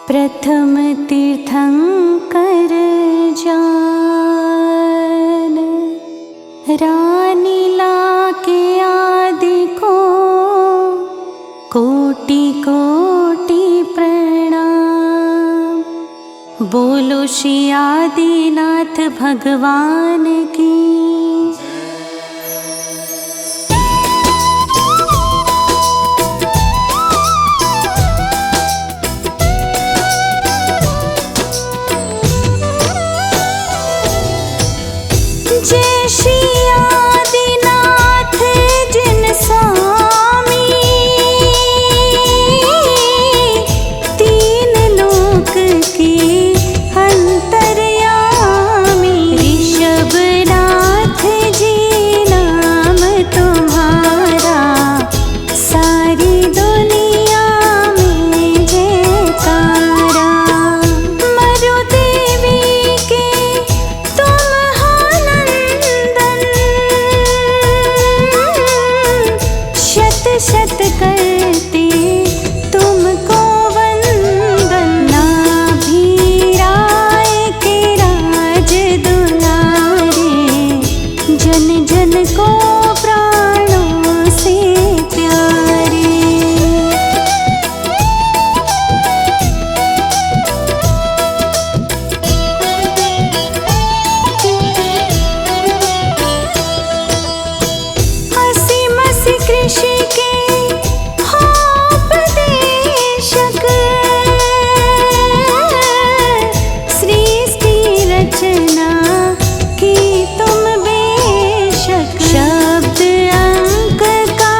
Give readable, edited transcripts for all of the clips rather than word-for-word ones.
प्रथम तीर्थंकर जान, रानी लाके आदि को कोटि कोटि प्रणाम। बोलो श्री आदिनाथ भगवान की। जय श्री आदिनाथ जिन स्वामी, तीन लोक के अंतर्यामी। ऋषभनाथ जी नाम तुम्हारा, सारी दुनिया में जयकारा। मरुदेवी के तुम शत करते तुमको वंदन। नाभिराय के राज दुलारे, जन जन को प्राणों से प्यारे। असीम कृषि के रचना की तुम बेशक। शब्द अंक का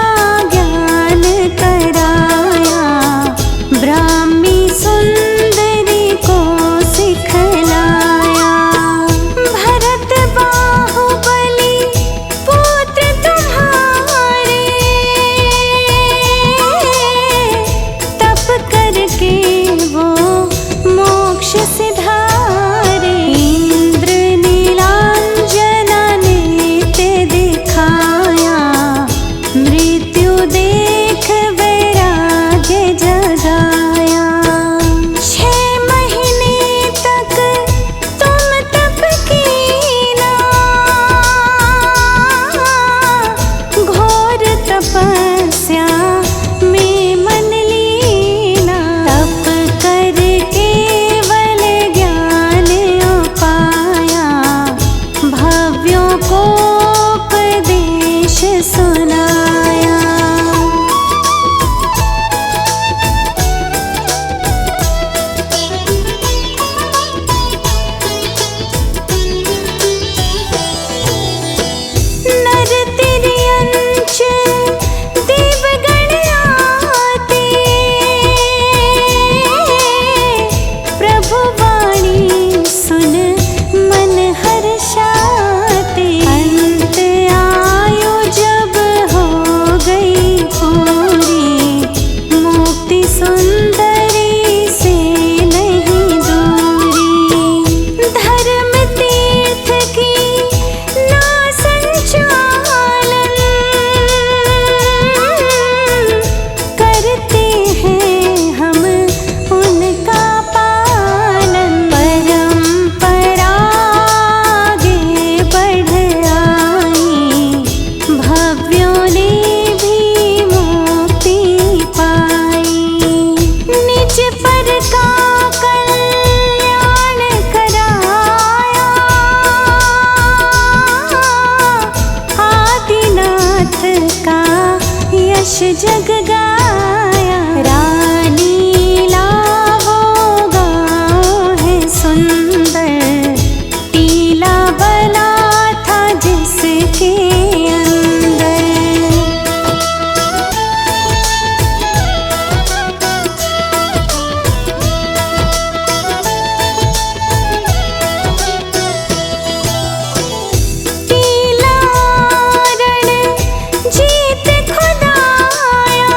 ज्ञान कराया, ब्राह्मी सुंदरी को सिखलाया। भरत बाहुबली पुत्र तुम्हारे, तप करके वो मोक्ष सिधारे। इंद्र नीलांजना नेत्र दिखाया, मृत्यु देख वैराग्य जगाया। 6 महीने तक तुम तप कीना, घोर तपस्या में मन लीना। तप करके भव्यों को उपदेश सुनाया। नर तिर्यंच देवगण आते, प्रभु वाणी सुन मन हर्षाते। अंत आयु जब हो गई पूरी, मुक्ति सुंदरी से नहीं दूरी। धर्म तीर्थ की ना संचालन, करते हैं हम उनका पालन। परंपरा आगे बढ़ आई, भव्यों ने भी मुक्ति पाई। निज पर का कल्याण कराया, आदिनाथ का यश जग गाया। रानी लावो गाँव है सुंदर, टीला बना था जिसके अंदर। टीला रण जीत खुदाया,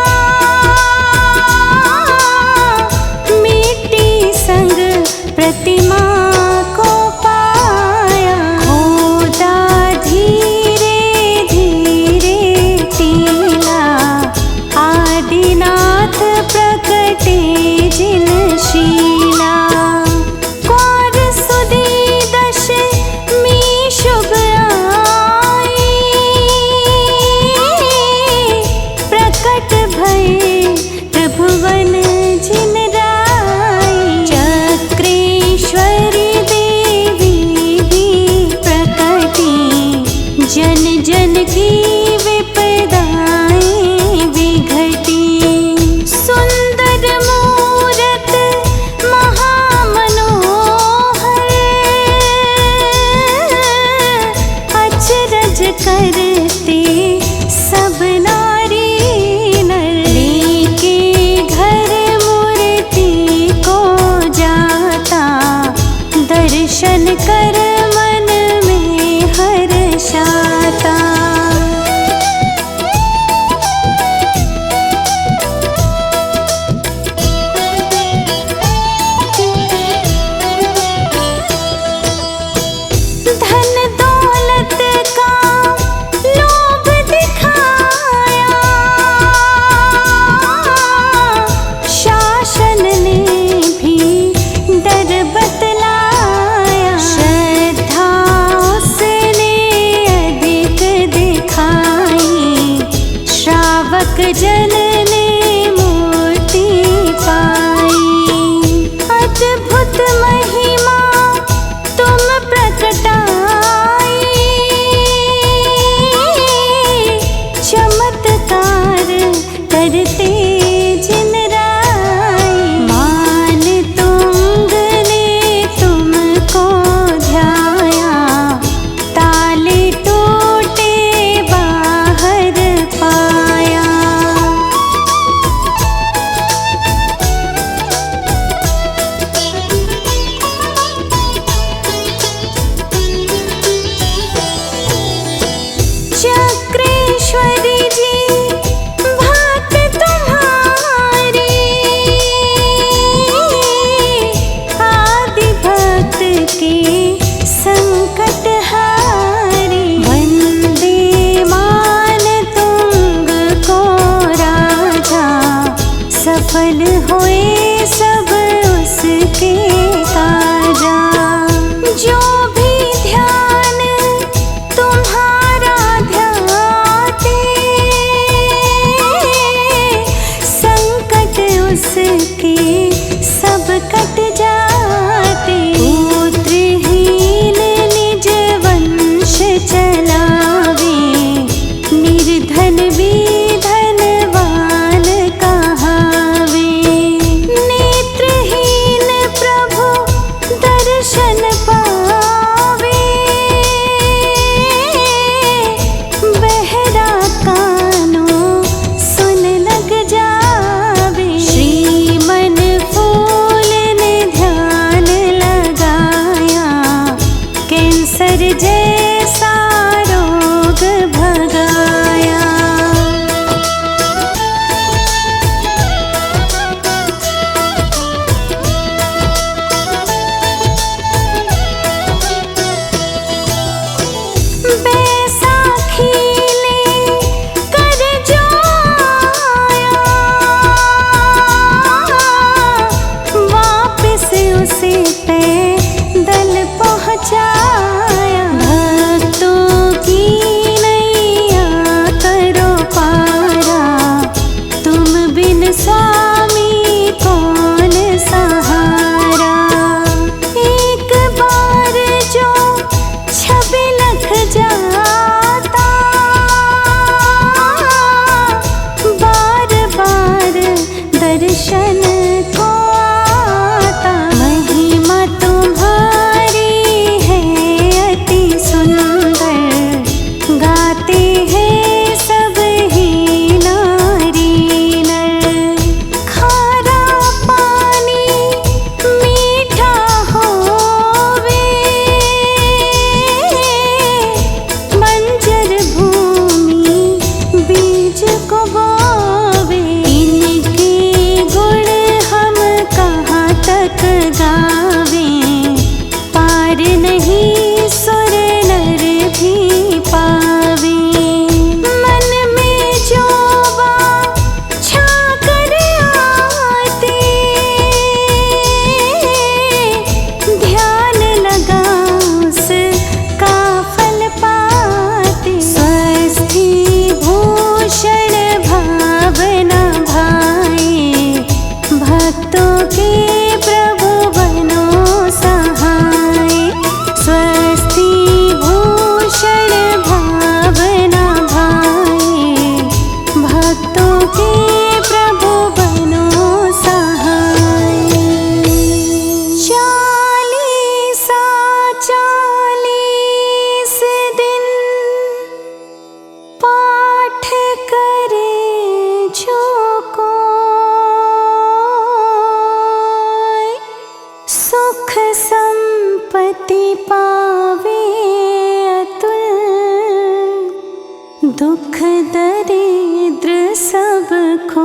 दुख दरिद्र सब खोए।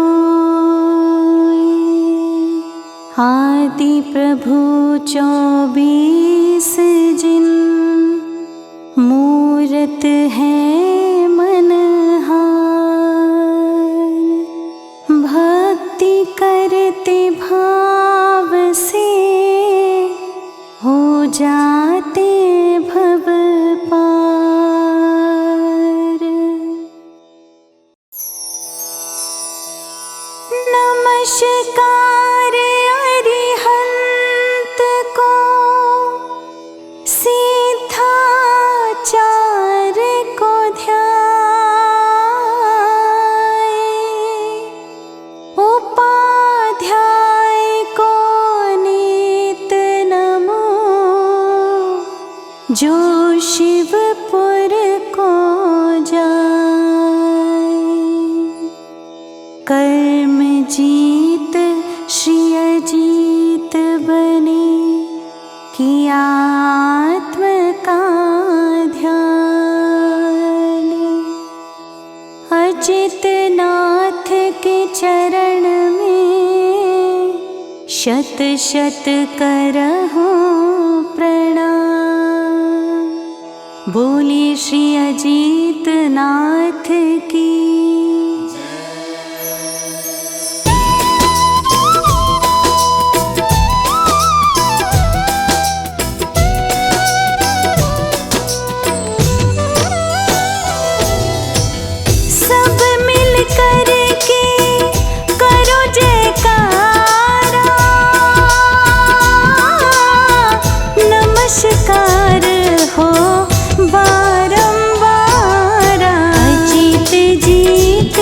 आदि प्रभु 24 जिन, मूरत है मनहार। भक्ति करते भाव से हो जाते भव पार। नमस्कार अरिहंत को, सिद्धाचार को ध्याए। उपाध्याय को नित नमो, जो शिवपुर को जाए। कर्म जीत श्री अजीत बने, किया आत्म का ध्यान। अजित नाथ के चरण में शत शत करहूं प्रणाम। बोलिए श्री अजीत नाथ की। नमस्कार हो बारंबार, अजित जीत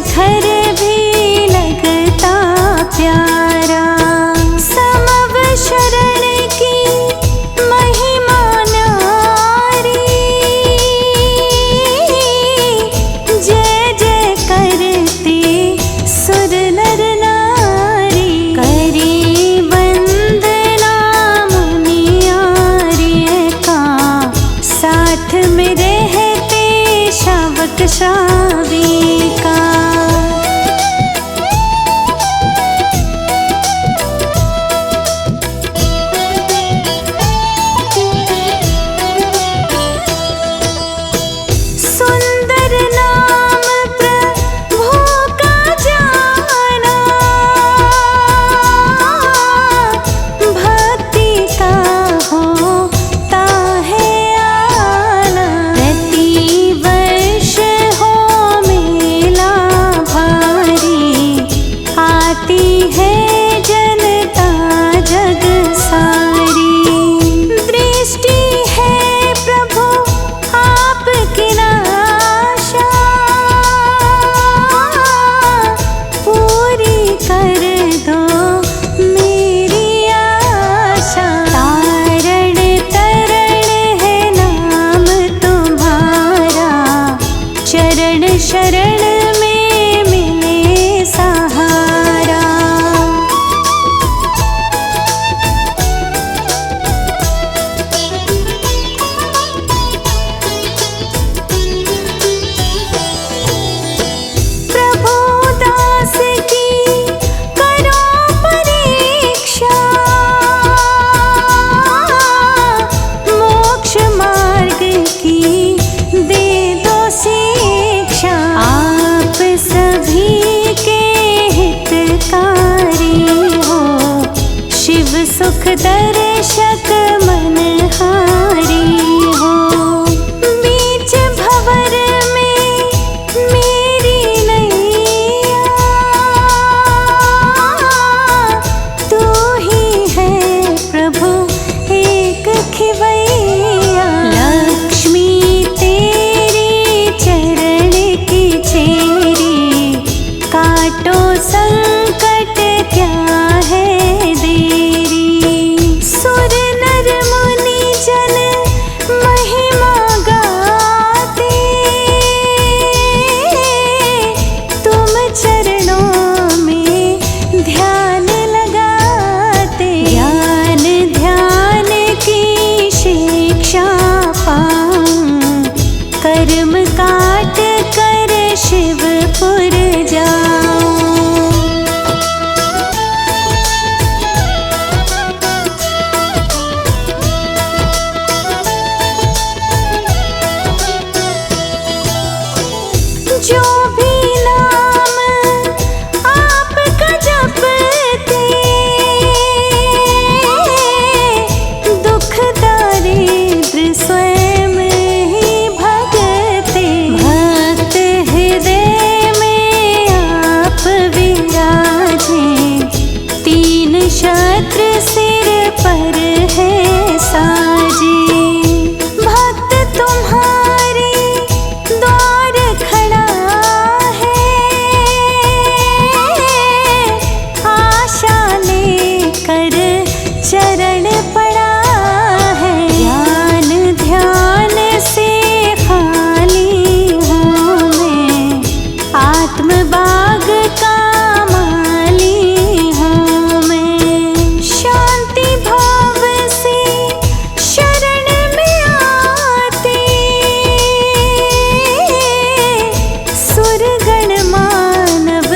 शिखर भी लगता प्यारा। समव शरण की महिमा न्यारी, जय जय करते सुर नर नारी। करी वंदना मुनि आर्य का, साथ में रहते शावक श्राविका। सुंदर नाम प्रभु का जाना, भक्ति का होता है आना। प्रति वर्ष हो मेला भारी, आती है जनता जग सारी। दृष्टि है प्रभु आपकी नाशा, पूरी कर दो मेरी आशा। तारण तरण है नाम तुम्हारा, चरण शरण में मिले सहारा। प्रभु दास की करो परीक्षा, मोक्ष मार्ग की दे दो शिक्षा। आप सभी के हितकारी हो, शिव सुख दर्शक मनहारी हो। बीच भंवर में मेरी नैया, तू ही है प्रभु एक खिवैया। लक्ष्मी तेरी चरण की चेरी, काटो संकट क्या है देरी। सुर नर मुनि जन महिमा गाते, तुम चरणों में ध्यान लगाते। ज्ञान ध्यान की शिक्षा पाऊं, कर्म काट कर शिवपुर जाऊं। जो भी नाम आपका जपते, दुख दारिद्र स्वयं ही भगते। भक्त हृदय में आप विराजे, तीन शस्त्र सिर पर है साजे। भक्त तुम्हारे द्वार खड़ा है, आशा लेकर चरण पड़ा है। ज्ञान ध्यान से खाली हूँ मैं, आत्म बाग का माली हूँ मैं। शांति भाव से शरण में आते, सुरगण मानव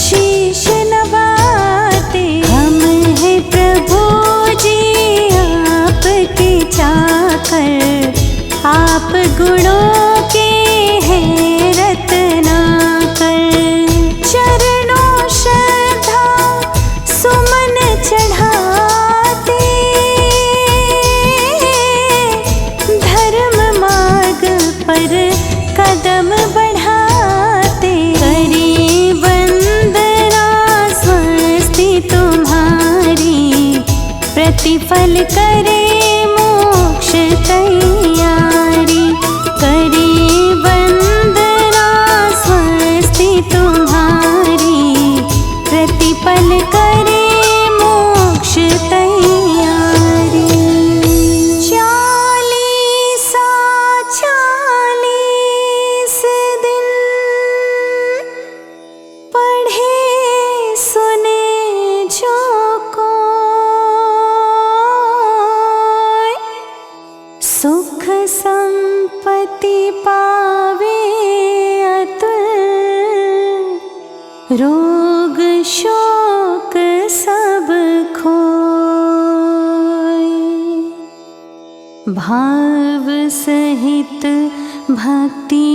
शीश नवाते। हम हैं प्रभु जी आपके चाकर, आप गुणों के हैं रत्नाकर। चरणों श्रद्धा सुमन चढ़ाते, धर्म मार्ग पर कदम बढ़ाते। करी वंदना स्वस्ति तुम्हारी, प्रतिफल करे मोक्ष तैयारी। करी वंदना मुक्ति पावे अतुल, रोग शोक सब खोए। भाव सहित भक्ति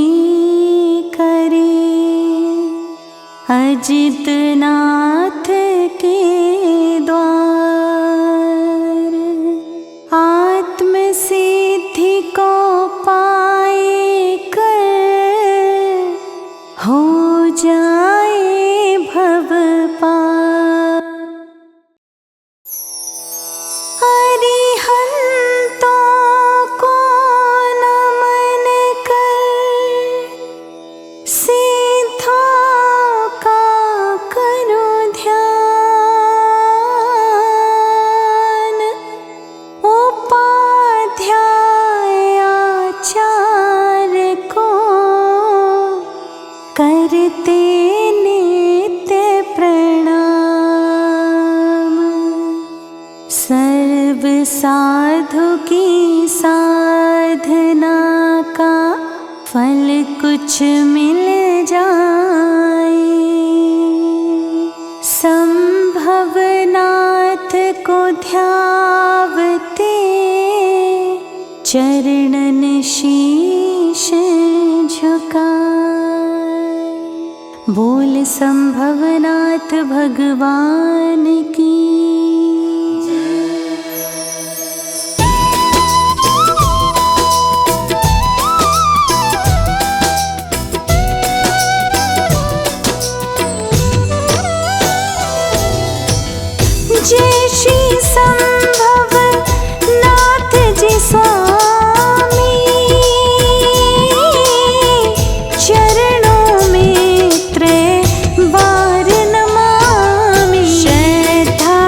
करे, अजित नाथ के द्वार। आत्म सिद्धि को पाए कर, हो जाए भव पार। अरिहंतों को नमन कर, सिद्धों का करो ध्यान। उपाध्याय आचार्य को करते नित्य प्रणाम। सर्व साधु की साधना का फल कुछ मिल जाए। संभवनाथ को ध्यावते, चरणन शीश झुकाए। बोल संभवनाथ भगवान की। जय श्री संभवनाथ जी स्वामी, चरणों में त्रय बार नमामि। श्रद्धा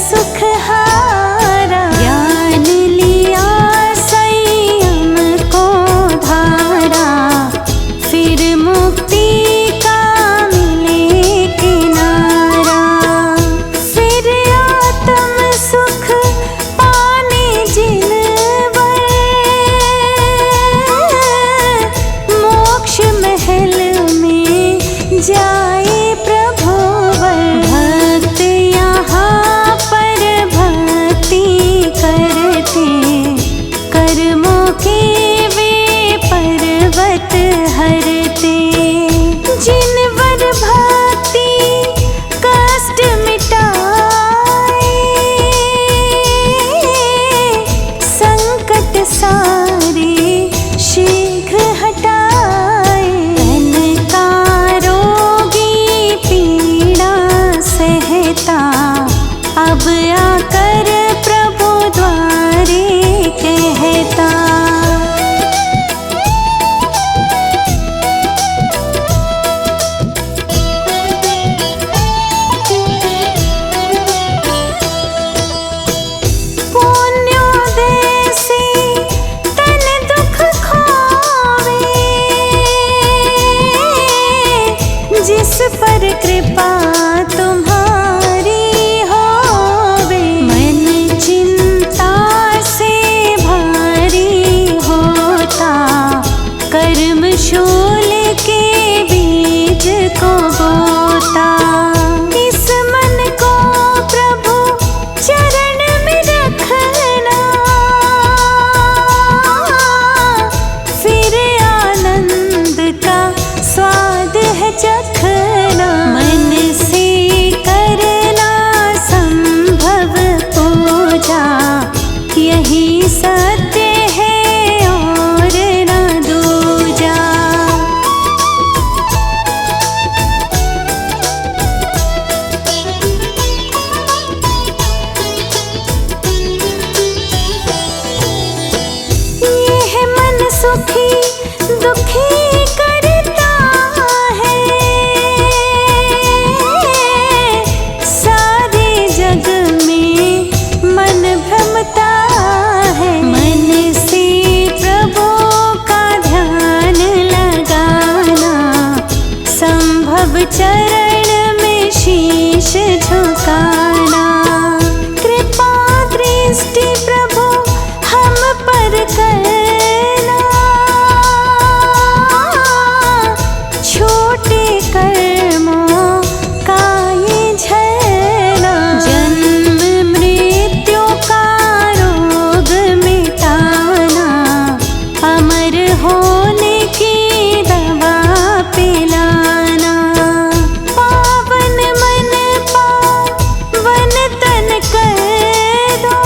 सुख हारा। ज्ञान लिया संयम को धारा, फिर मुक्ति का मिले किनारा। फिर आत्म सुख पाने जिनवर, मोक्ष महल में जाए प्रभुवर। भक्त यहाँ पर भक्ति करते, कर्मों के वे पर्वत हरते। जिनवर भक्ति कष्ट मिटाए, संकट सारे शीघ्र हटाए। तन का रोगी पीड़ा सहता, अब आकर प्रभु द्वारे कहता। पुण्योदय से तन दुख खोवे, जिस पर कृपा तुम्हारी होवे। मन चिंता से भारी होता, कर्म शूल के बीज को बोता। इस मन को प्रभु चरण में रखना, फिर आनंद का स्वाद है चखना। मन से करना संभव पूजा, यही सत्य है और न दूजा। यह मन सुखी दुखी करता है, सारे जग में मन भ्रमता है। मन से प्रभु का ध्यान लगाना, संभव चरण में शीश झुकाना। कृपा दृष्टि प्रभु हम पर करना, छोटे कर्मों का ये झरना। जन्म मृत्यु का रोग मिटाना, अमर होने की दवा पिलाना। पावन मन पावन तन कर दो,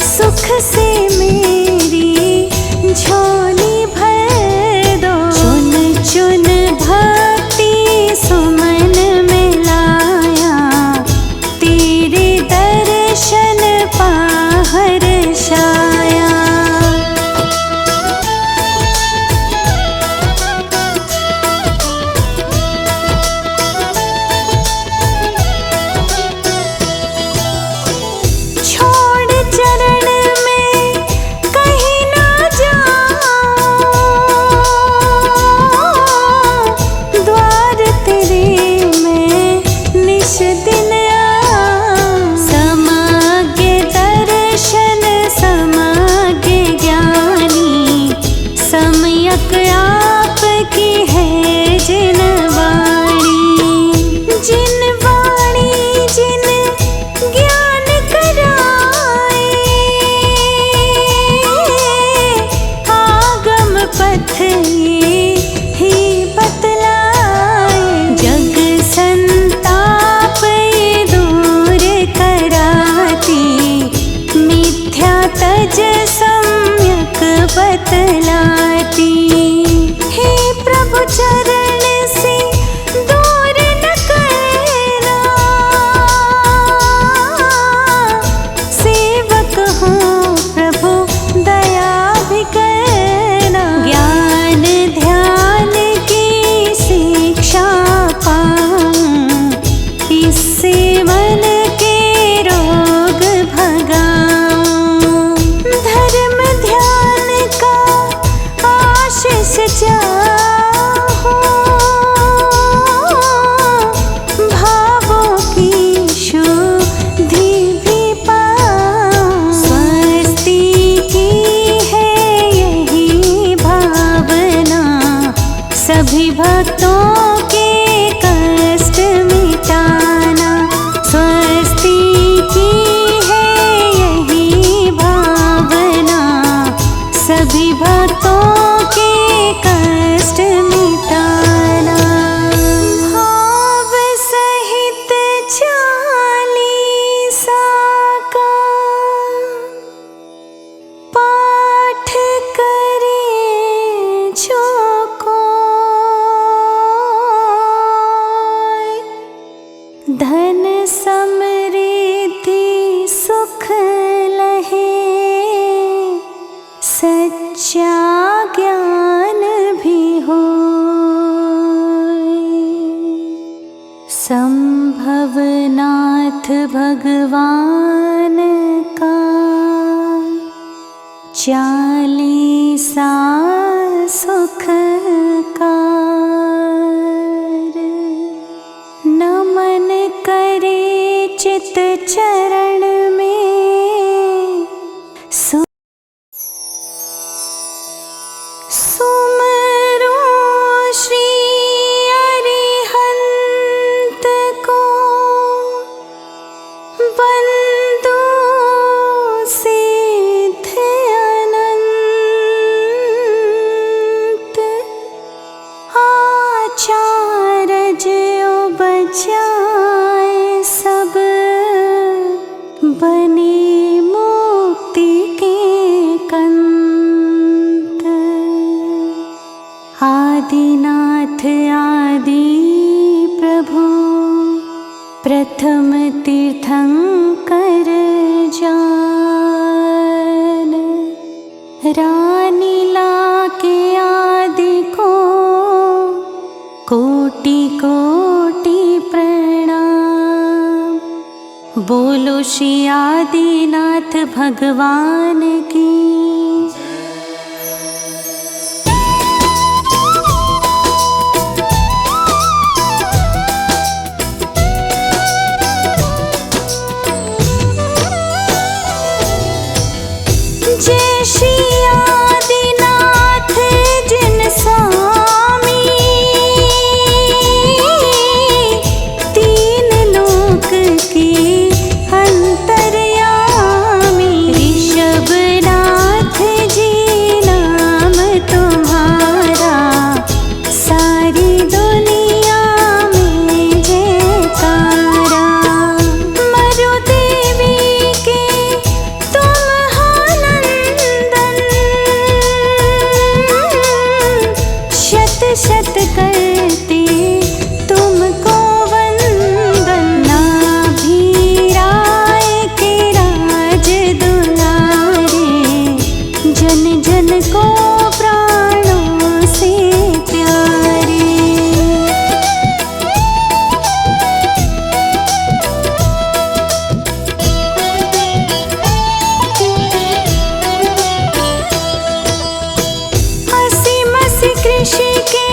सुख से मेरी झोली भर दो। चुन चुन भक्ति सुमन में लाया, तेरे दर्शन पाहर छाया। छोड़ चरण में कहीं ना जाऊं, द्वार तेरे मैं निश दिन आऊं। समज्ञ दर्शन समज्ञ ज्ञानी, सम्यक आपकी है जिन वाणी। जिन वाणी जिन ज्ञान कराए, आगम पथ ये ही बतलाए। जग संताप ये दूर कराती, मिथ्या तज सम्यक बतलाती। हे प्रभु सभी भक्तों के कष्ट मिटाना। स्वस्ति की है यही भावना, सभी भक्तों के कष्ट मिटाना। भाव सहित चालीसा का पाठ करे जो धन समृद्धि सुख लहे, सच्चा ज्ञान भी हो। संभवनाथ भगवान का चालीसा सुख नमन करे चित चरण में, सुमरो श्री अरिहंत को, बंधु सिद्ध अनंत, आचार्य बचाए सब, बने मुक्ति के कंत। आदिनाथ आदि प्रभु, प्रथम तीर्थंकर जान। रानीला के आदि को कोटि कोटि प्रणाम। बोलो श्री आदिनाथ भगवान की। जय श्री आदिनाथ जिन स्वामी, तीन लोक की अंतर्यामी। ऋषभनाथ जी नाम तुम्हारा, सारी दुनिया में जयकारा। मरु देवी के तुम शत शत करते तुमको वंदन। नाभिराय के राज दुलारे, जन जन को प्राणों से प्यारे। असीम कृषि के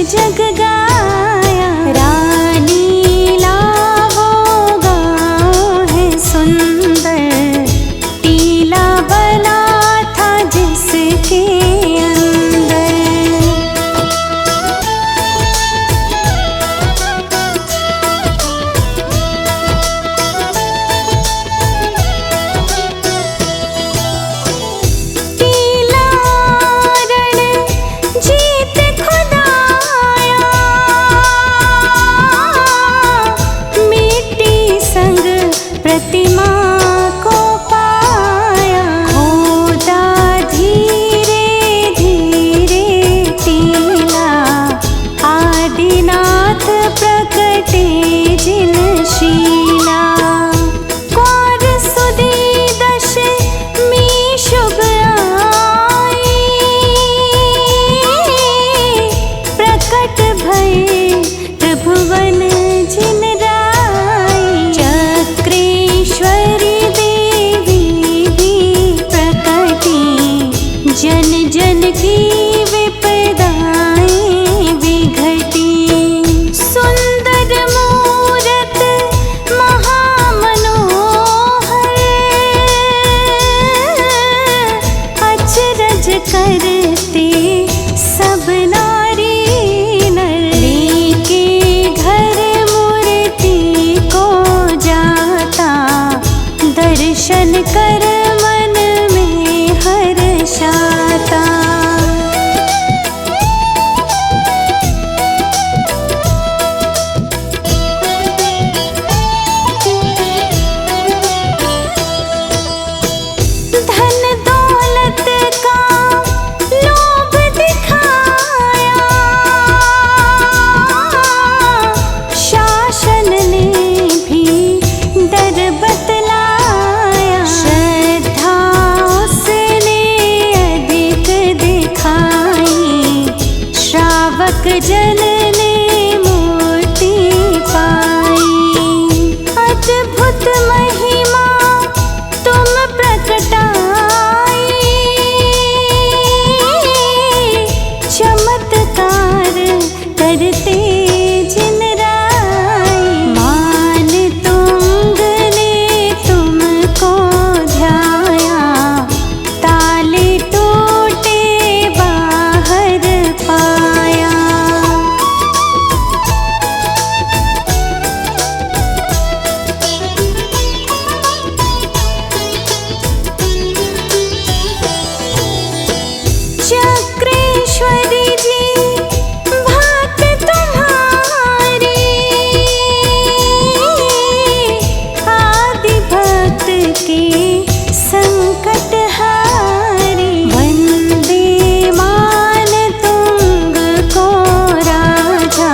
जग गाया। रानी लावो गाँव है सुंदर, टीला बना था जिसके अंदर। टीला रण जीत खुदाया, मिट्टी संग प्रतिमा को पाया। खोदा धीरे धीरे टीला, आदिनाथ प्रकटे जिन शीला। कौर सुदी दशमी शुभ आई, प्रकट भये त्रिभुवन जिन राई। चक्रेश्वरी देवी भी प्रकटी, जन जन की विपदाएं विघटी। सुंदर मूरत महामनोहर, अचरज करते सब नारी नर। लेके घर मूर्ति को जाता, दर्शन कर मन में हर्षाता। धन दौलत का लोभ दिखाया, शासन ने भी डर बतलाया। श्रद्धा उसने अधिक दिखाई, श्रावक जन ने मूर्ति पाई। अद्भुत महिमा तुम प्रकटाई, चमत्कार करते जिन राई। मान तुंग ने तुमको ध्याया, ताले टूटे बाहर पाया। चक्रेश्वरी जी भात तुम्हारी, आदि भक्त के संकट हारी। वंदे मान तुंग को राजा,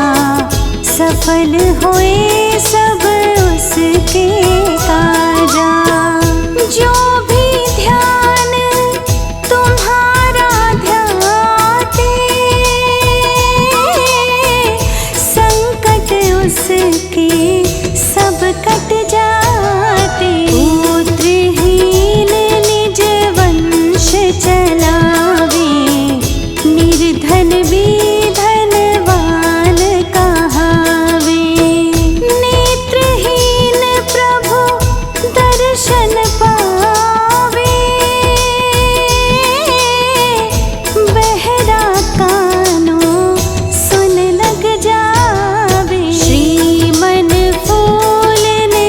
सफल होए सब उसके काजा। जो भी ध्यान तुम्हारा ध्याते, संकट उसके सब कट जाते। पुत्रहीन निज वंश चलावे, निर्धन भी धनवान कहावे। नेत्रहीन प्रभु दर्शन पावे, बहरा कानो सुन लग जावे। श्रीमन फूल ने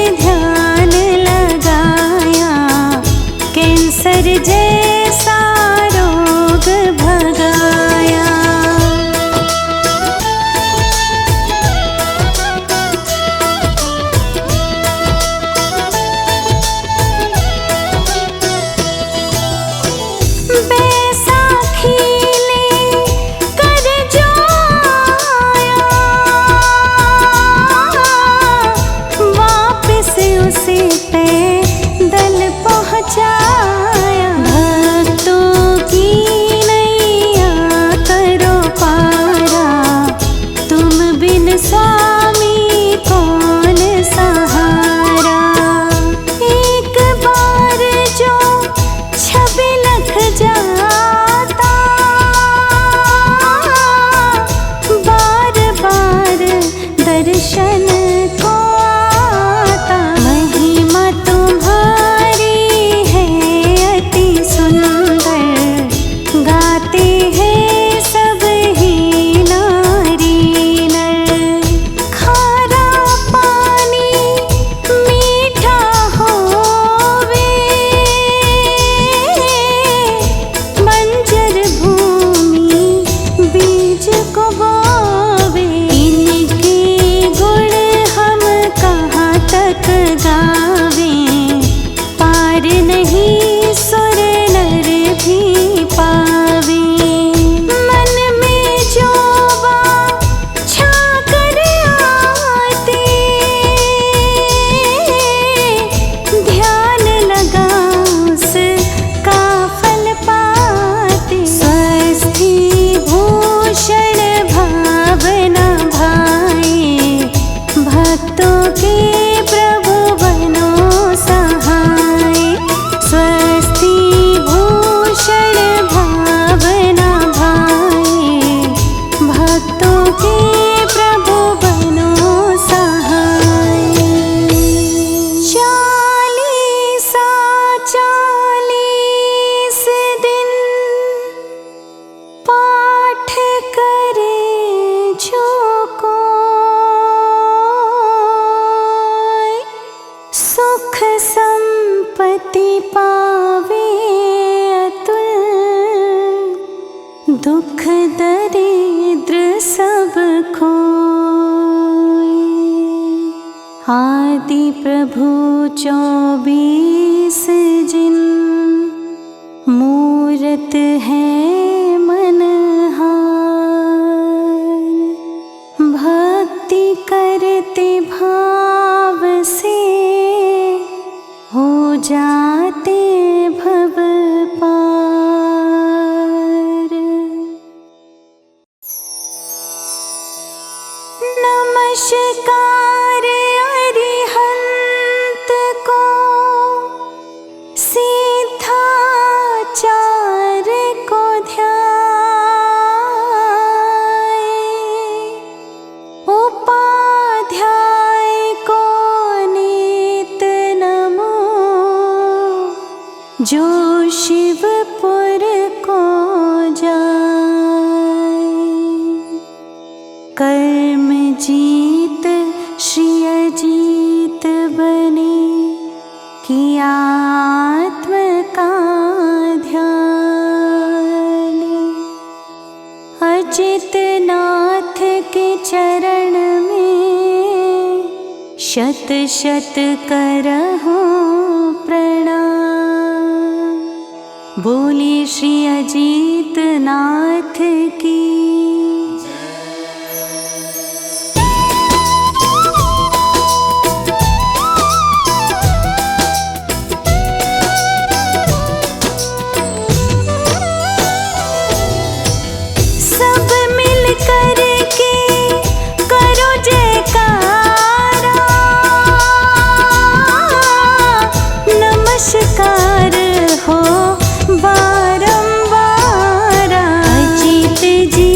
खोए। आदि प्रभु 24 जिन, मूरत है मनहार। भक्ति करते भाव से हो जाते भव पार। नमस्कार अरिहंत को, सिद्धाचार को ध्याए। उपाध्याय को नित नमो, जो शिवपुर को जाए। कर्म जीत श्री अजीत बने, किया आत्म का ध्यान। अजित नाथ के चरण में, शत शत करहूं प्रणाम। बोले श्री अजीत नाथ की। नमस्कार हो बारंबार, अजित जी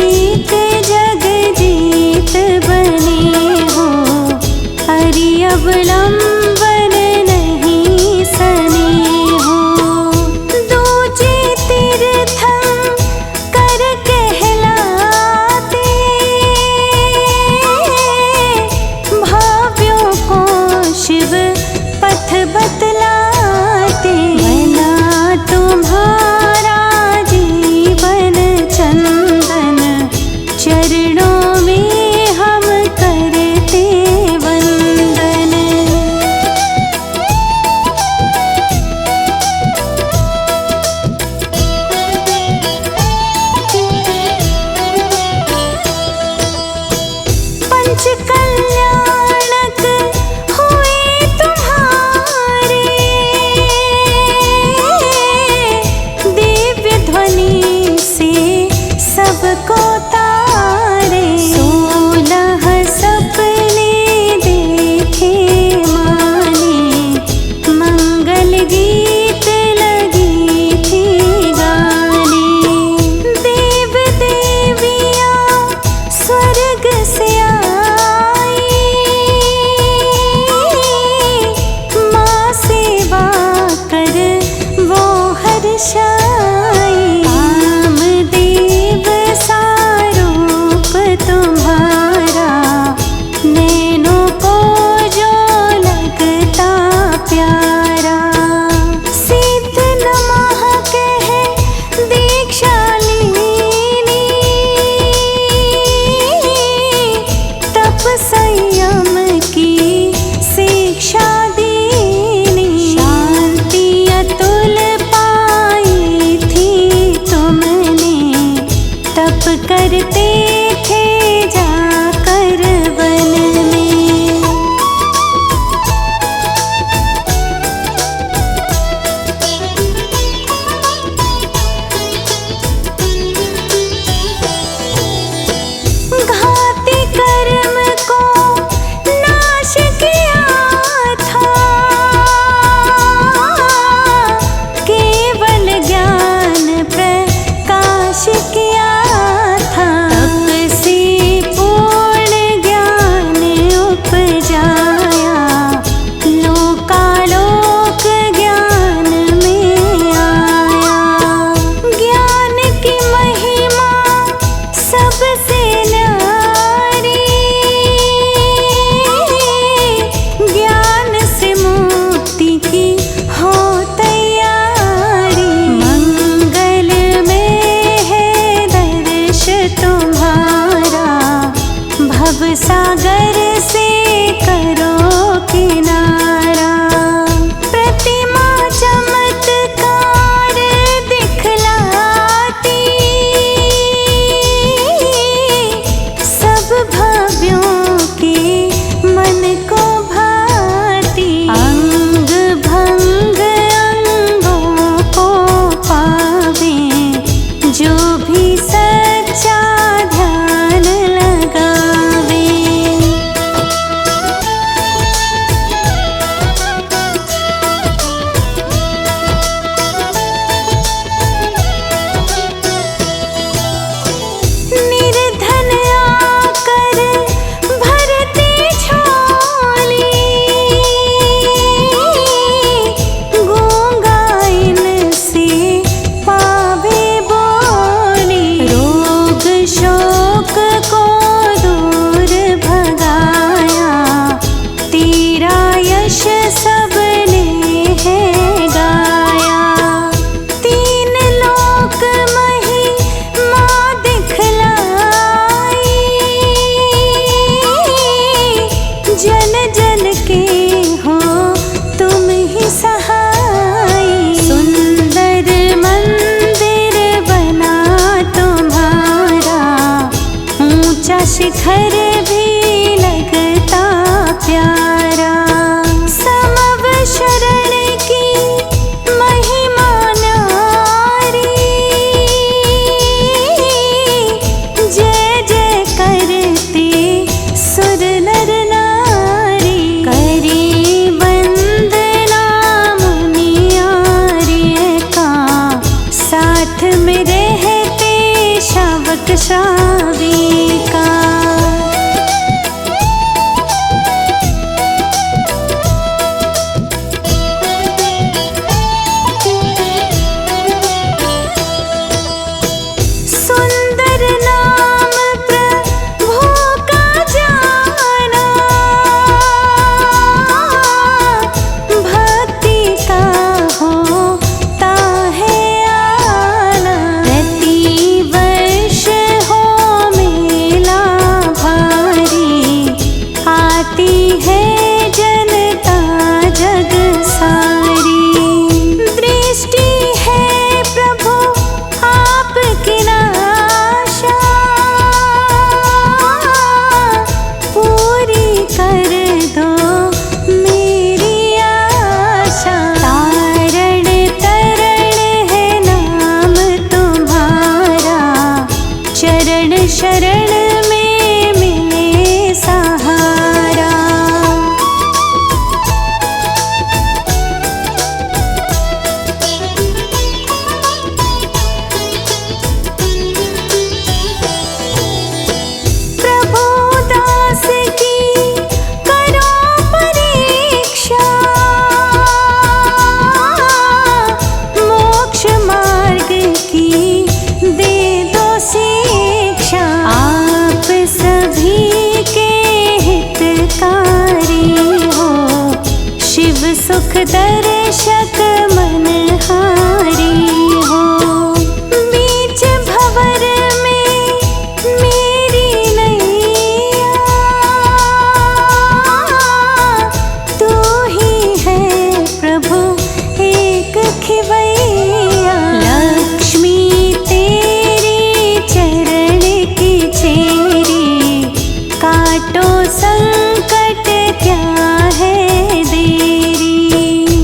ऊंचा शिखर भी लगता प्यारा। समव शरण की महिमा न्यारी, जय जय करते सुर नर नारी। करी वंदना मुनियारे का, साथ में रहते शावक श्राविका। सुंदर नाम प्रभु का जाना, भक्ति का होता है आना। प्रति वर्ष हो मेला भारी, आती है जनता जग सारी। दृष्टि है प्रभु आपकी नाशा, पूरी कर दो मेरी आशा। तारण तरण है नाम तुम्हारा, चरण शरण में मिले सहारा। प्रभु दास की करो परीक्षा, मोक्ष मार्ग की दे दो शिक्षा। आप सभी के हितकारी हो, शिव सुख दर्शक मनहारी हो। बीच भंवर में मेरी नैया, तू ही है प्रभु एक खिवैया। लक्ष्मी तेरी चरण की चेरी, काटो संकट क्या है देरी।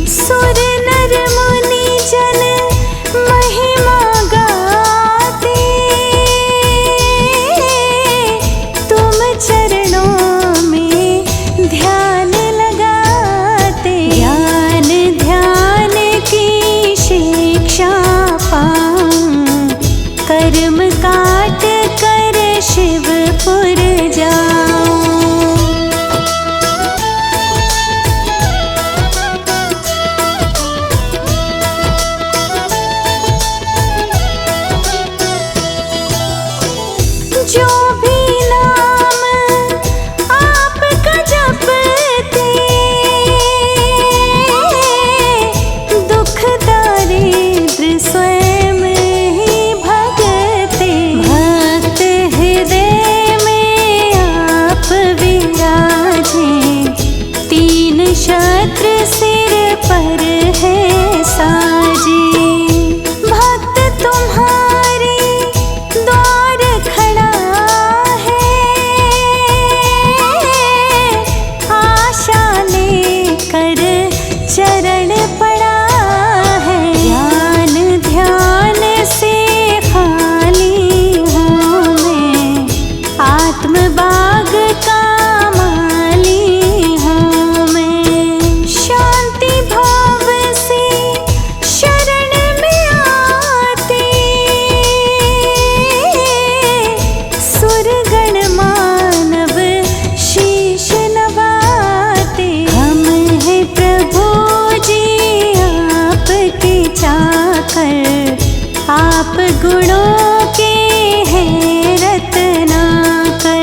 सुर नर मुनि जन महिमा गाते, तुम चरणों में ध्यान लगाते। ज्ञान ध्यान की शिक्षा पाऊं, कर्म काट कर शिवपुर जाऊं। जो भी नाम आपका जपते, दुख दारिद्र स्वयं ही भगते। भक्त हृदय में आप विराजे, तीन छत्र सिर पर है साजे। भक्त तुम्हारे द्वार खड़ा है, आशा लेकर चरण पड़ा है। ज्ञान ध्यान से खाली हूँ मैं, आत्म बाग का माली हूँ मैं। शांति भाव से शरण में आते, सुरगण मानव शीश नवाते। हम हैं प्रभु जी आपके चाकर, आप गुणों के हैं रत्नाकर।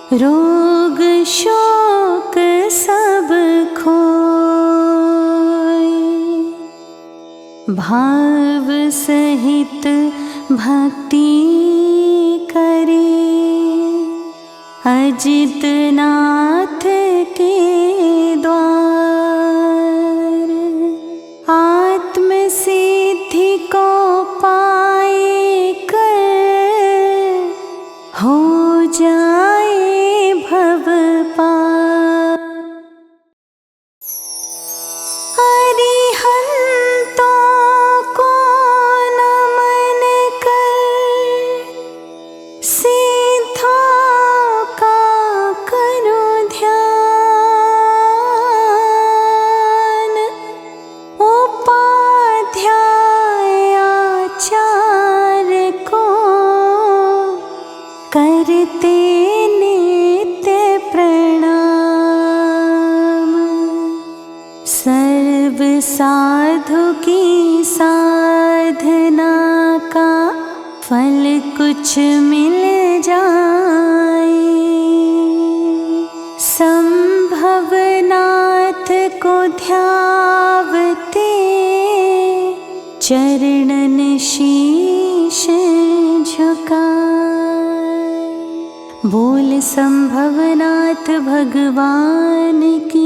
रोग शोक सब खोए, भाव सहित भक्ति करे, अजित नाथ के द्वार। आत्म सिद्धि को पाए कर हो जाए भव पार। अरिहंतों को नमन कर, सिद्धों का करो ध्यान। उपाध्याय आचार्य को करते नित्य प्रणाम। सर्व साधु की साधना का फल कुछ मिल जाए। संभवनाथ को ध्यावते चरणन शीश झुकाए। बोल संभवनाथ भगवान की।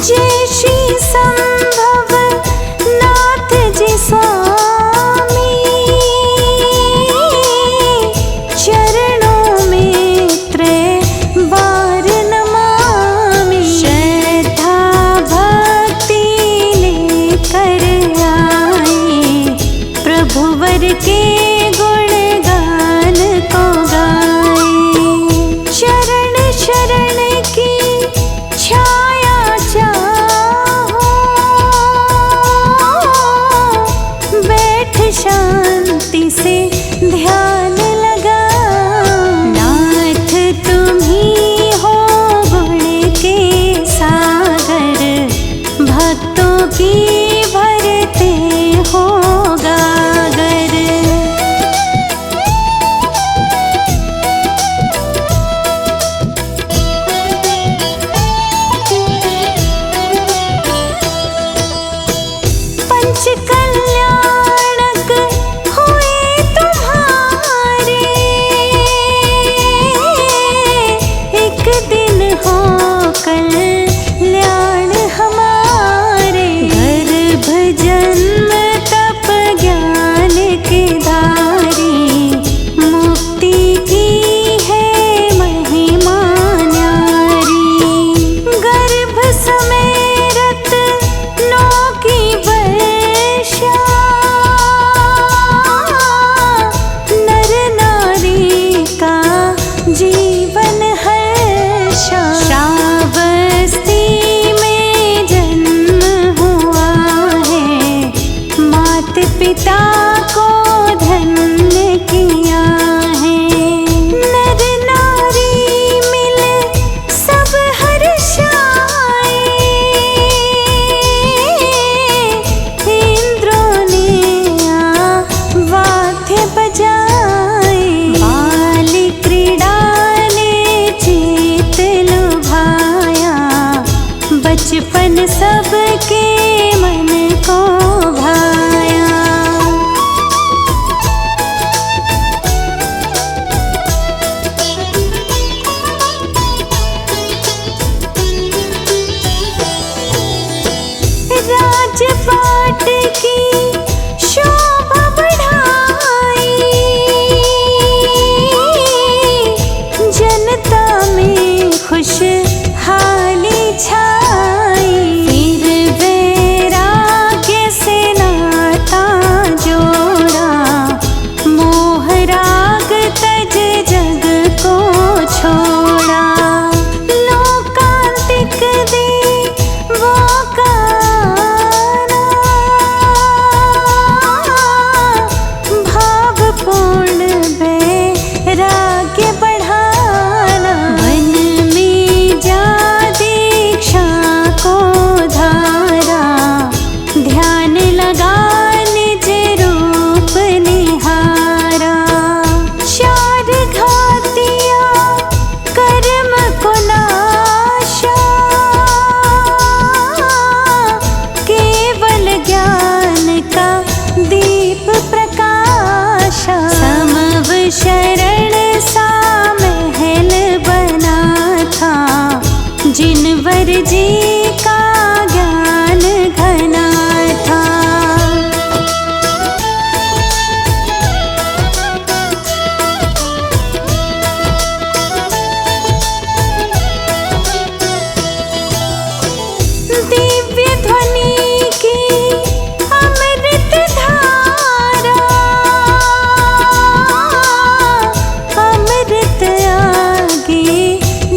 जय श्री संभवनाथ जी स्वामी, चरणों में त्रैबार नमामि। श्रद्धा भक्ति लेकर आए, प्रभुवर के गुणगान को गाए। चरण शरण की छाया बैठ शांति से ध्यान लगा। नाथ तुम्ही हो गुण के सागर, भक्तों की भरते हो गागर। पंच कल्याणक हुए तुम्हारे, एक दिन हो कल्याण हमारे। गर्भ जन्म तप ज्ञान के धारी, मुक्ति की है महिमा न्यारी। गर्भ समेरत नो की वर्षा, नर नारी का जीवन हर्षा। श्रावस्ती में जन्म हुआ है, मात पिता को धन्य किया है। नर नारी मिल सब हर्षाए, इंद्रों ने वाद्य बजाए। बाल क्रीड़ा ने चित लुभाया, बचपन सबके मन को भाया। राजपाट की शोभा बढ़ाई, जनता में खुशहाली छाई। फिर वैराग्य से नाता जोड़ा, मोहराग तज जग को छोड़ा। लोकांतिक देवों का भावपूर्ण वैराग्य बढ़ाना। वन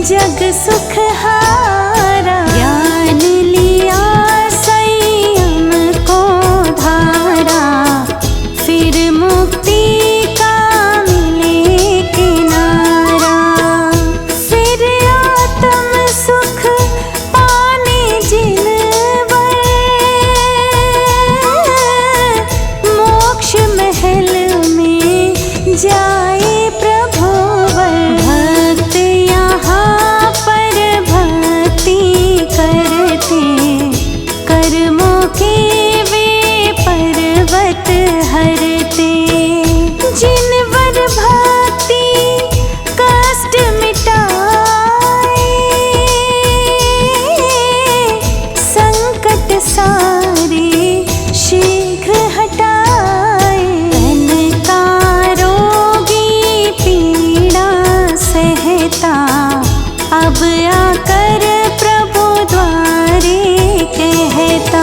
जग सुख हारा। ज्ञान लिया संयम को धारा, फिर मुक्ति का मिले किनारा। फिर आत्म सुख पाने जिन वर, मोक्ष महल में जाए प्रभुवर। भक्त यहाँ पर भक्ति करते, कर्मों के वे पर्वत हरते। जिनवर भक्ति कष्ट मिटाए, संकट सारे शीघ्र हटाए। तन का रोगी पीड़ा सहता, अब आकर प्रभु द्वारे कहता।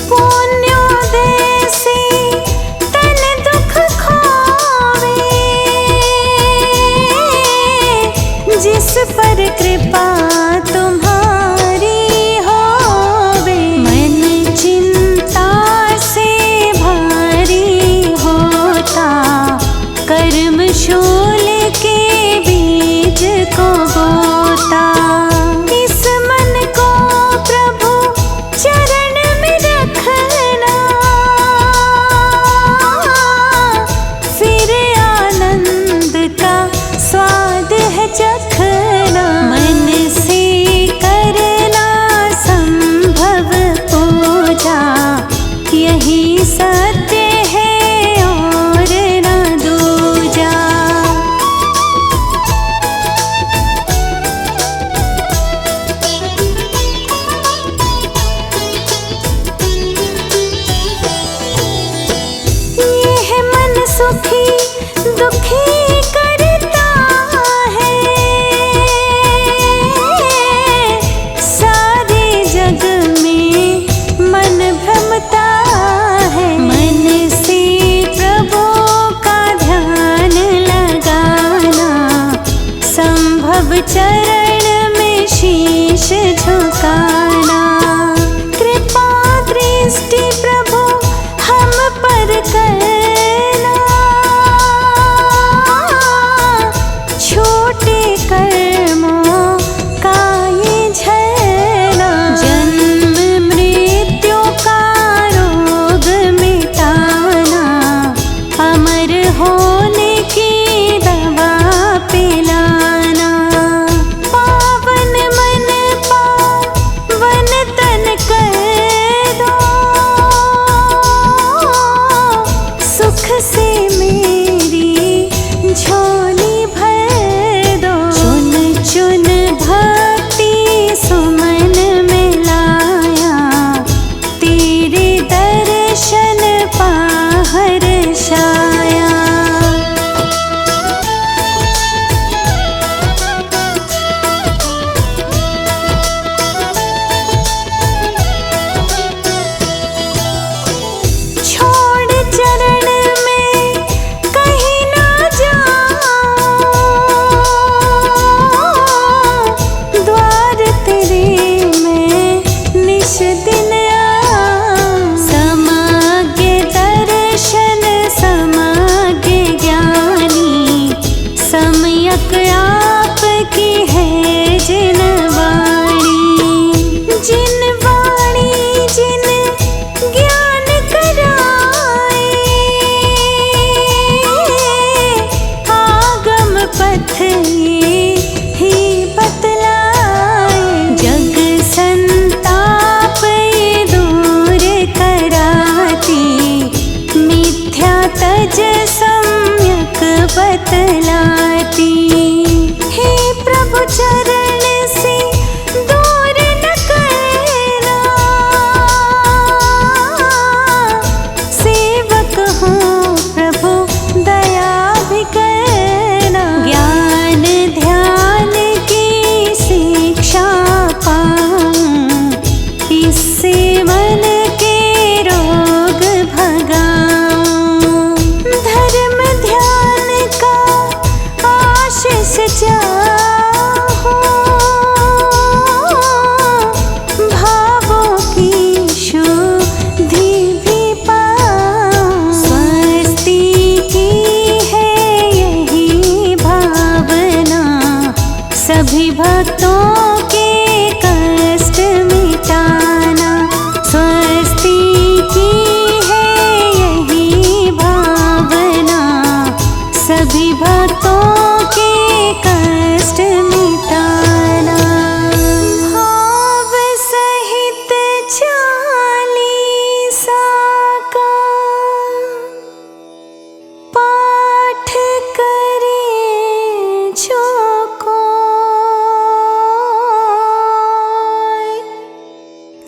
पुण्योदय से तन दुख खोवे, जिस पर कृपा तुम्हारी होवे। मन चिंता से भारी होता, कर्म शूल के बीज को बोता। इस मन को प्रभु चरण में रखना, फिर आनंद का स्वाद है चखना। मन से करना संभव पूजा, यही सत्य है और न दूजा। यह मन सुखी दुखी करता है, सारे जग में मन भ्रमता है। मन से प्रभु का ध्यान लगाना, संभव चरण में शीश झुकाना। कृपा दृष्टि प्रभु हम पर करना, छोटे कर्मों का ये झरना। जन्म मृत्यु का रोग मिटाना, अमर होने की दवा पिलाना।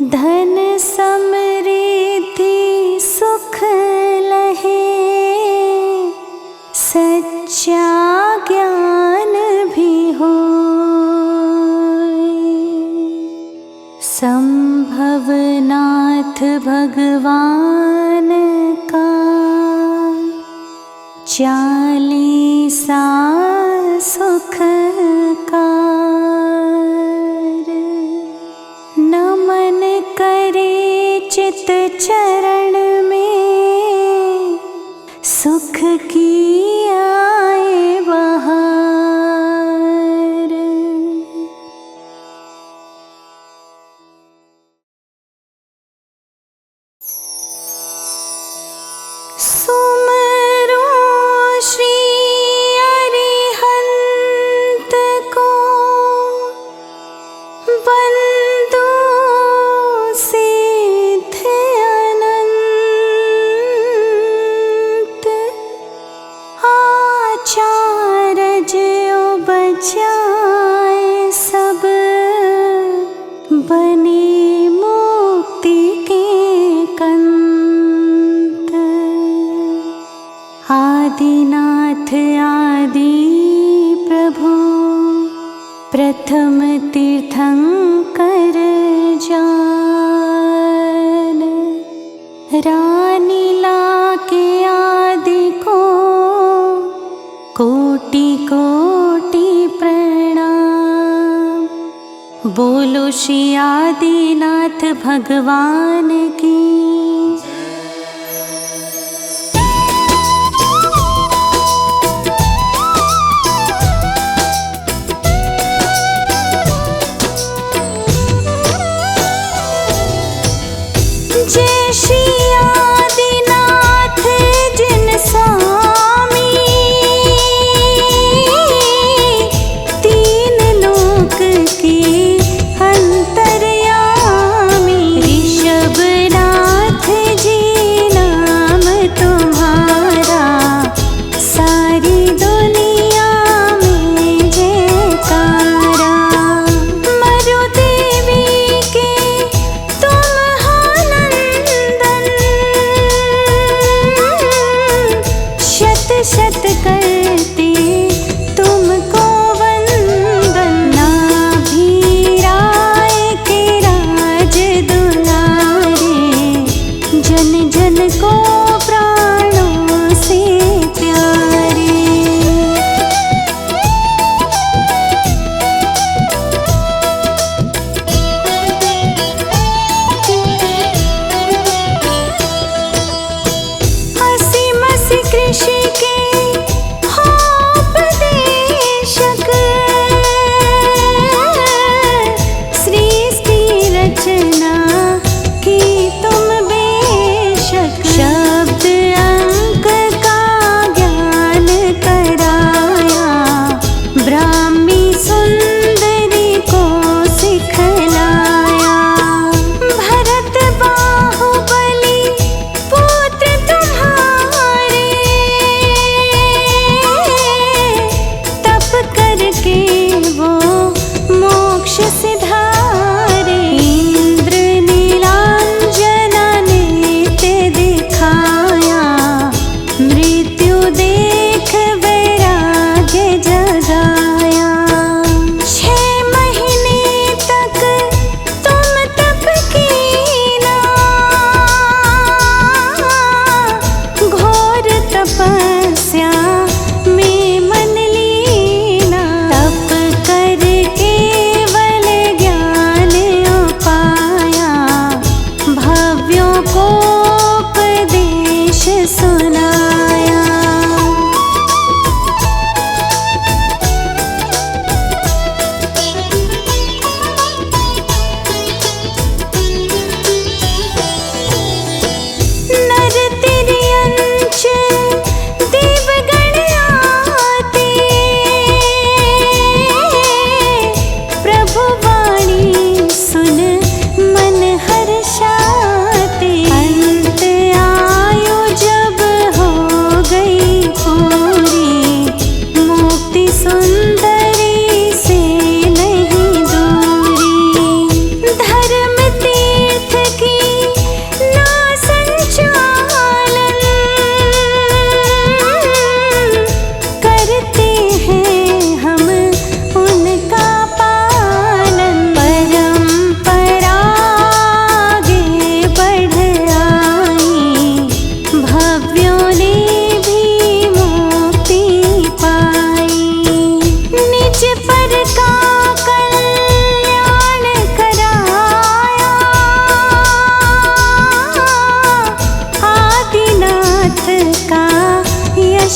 धन समृद्धि सुख लहे, सच्चा ज्ञान भी हो। संभवनाथ भगवान का 40 सुख कार। नमन करे चित चरण में, सुख की आए बहार। सुमरो श्री अरिहंत को, बंदो सिद्ध अनंत। आचार्य बचाए सब, बने मुक्ति के कंत। आदिनाथ आदि प्रभु, प्रथम तीर्थंकर जान। रानीला के आदि को कोटि कोटि प्रणाम। बोलो श्री आदिनाथ भगवान की। जय श्री आदिनाथ जिन स्वामी, तीन लोक के अंतर्यामी। ऋषभनाथ जी नाम तुम्हारा, सारी दुनिया में जयकारा। मरु देवी के तुम नंदन,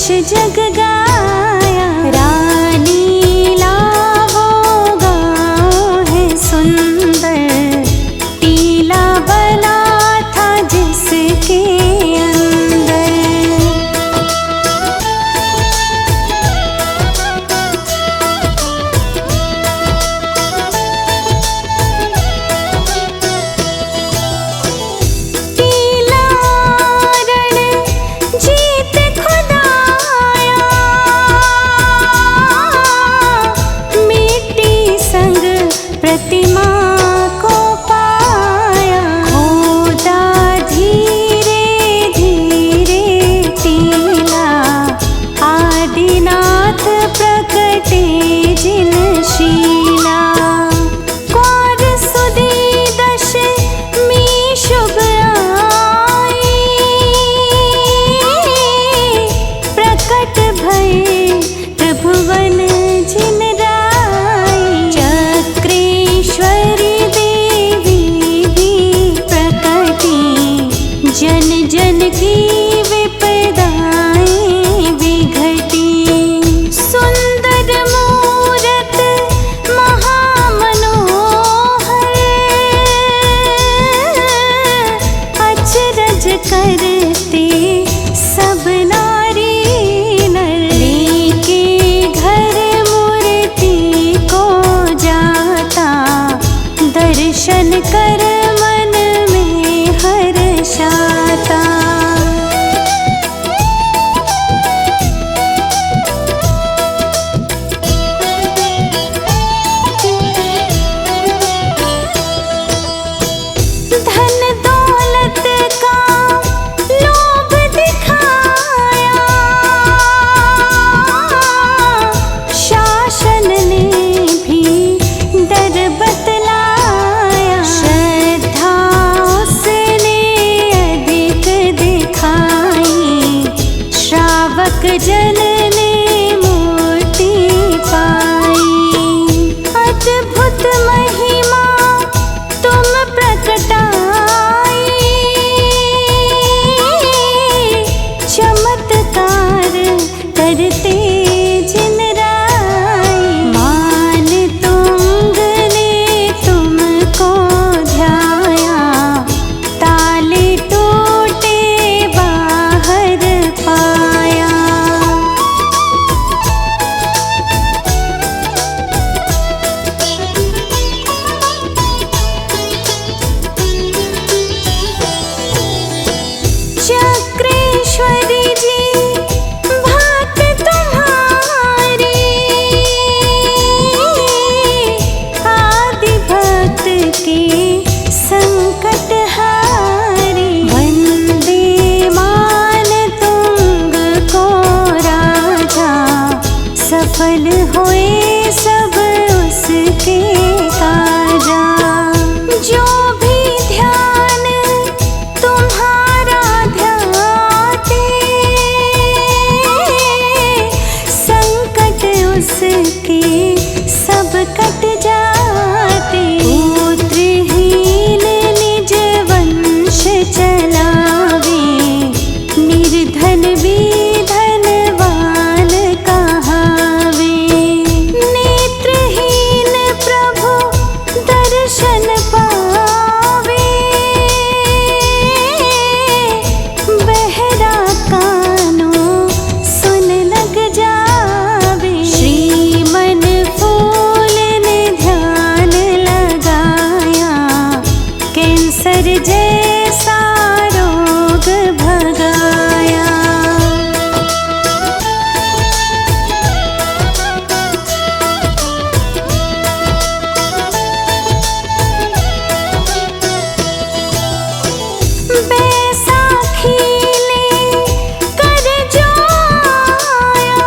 जग गाया। रानी लावो गाँव है सुंदर, टीला बना था जिसके अंदर। टीला रण जीत खुदाया, मिट्टी संग प्रतिमा को पाया। खोदा धीरे धीरे टीला, आदिनाथ प्रकटे जिन शीला। कौर सुदी दशमी शुभ आई, प्रकट भये त्रिभुवन जिन राई। चक्रेश्वरी देवी भी प्रकटी, जन जन की विपदाएं विघटी। सुंदर मूरत महामनोहर, अचरज करते सब नारी नर। लेके घर मूर्ति को जाता, दर्शन कर मन में हर्षाता। धन दौलत का लोभ दिखाया, शासन ने भी डर बतलाया। श्रद्धा उसने अधिक दिखाई, श्रावक जन ने मूर्ति पाई। अद्भुत महिमा तुम प्रकटाई, चमत्कार करते जिन राई। मान तुंग ने तुमको ध्याया, ताले टूटे बाहर पाया। चक्रेश्वरी जी भात तुम्हारी, आदि भक्त के संकट हारी। वंदे मान तुंग को राजा, सफल हुए सब उसके काजा। जो भी ध्यान तुम्हारा ध्याते, संकट उसके सब कट जाते। पुत्रहीन निज वंश चलावे, निर्धन भी धनवान कहावे। नेत्रहीन प्रभु दर्शन पावे, बहरा कानो सुन लग जावे। श्रीमन फूल ने ध्यान लगाया, कैंसर जैसा रोग भगाया। बैसाखी ले कर जो आया,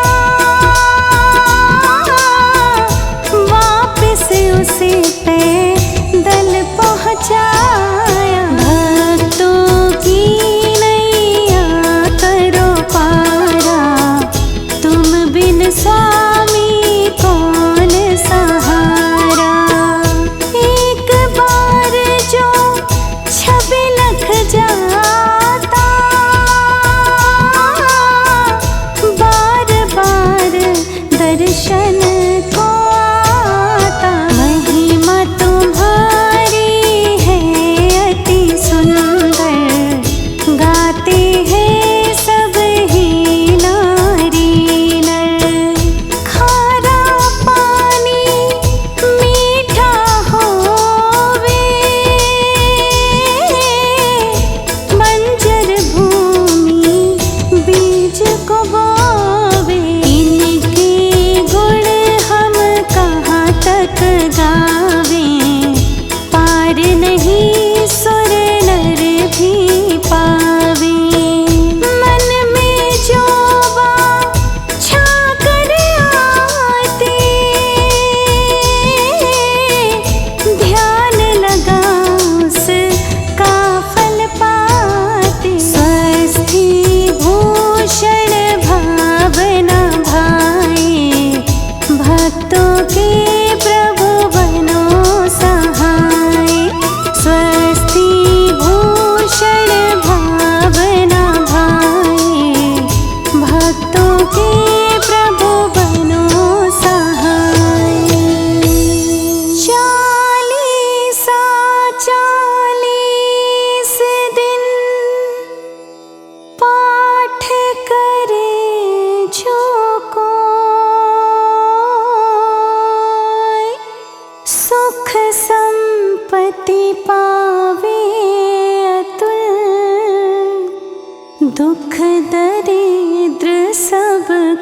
वापिस उसे पैदल पहुँचाया।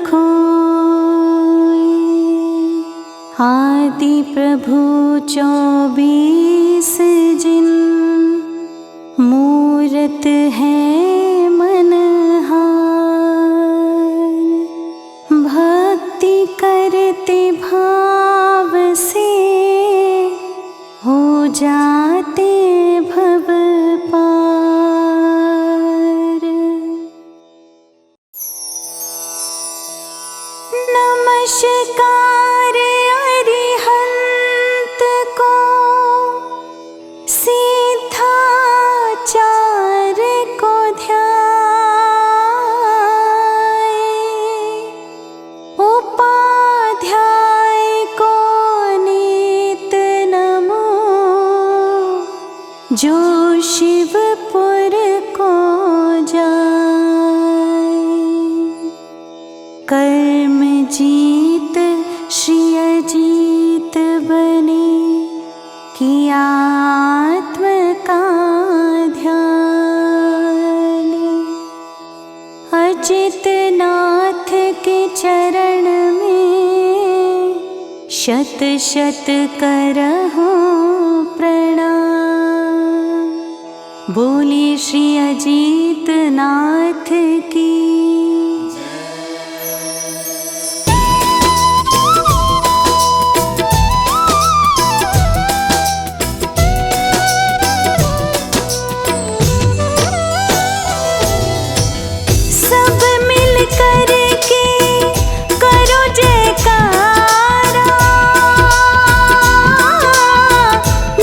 खोए। आदि प्रभु 24 जिन, मूरत है मनहार। भक्ति करते भाव से हो जाते भव पार। नमस्कार अरिहंत को, सिद्धाचार को ध्याए। उपाध्याय को नित नमो, जो शिवपुर को जाए। कर्म जीत श्री अजीत बने, किया आत्म का ध्यान। अजित नाथ के चरण में, शत शत करहूं प्रणाम। बोले श्री अजीत नाथ की।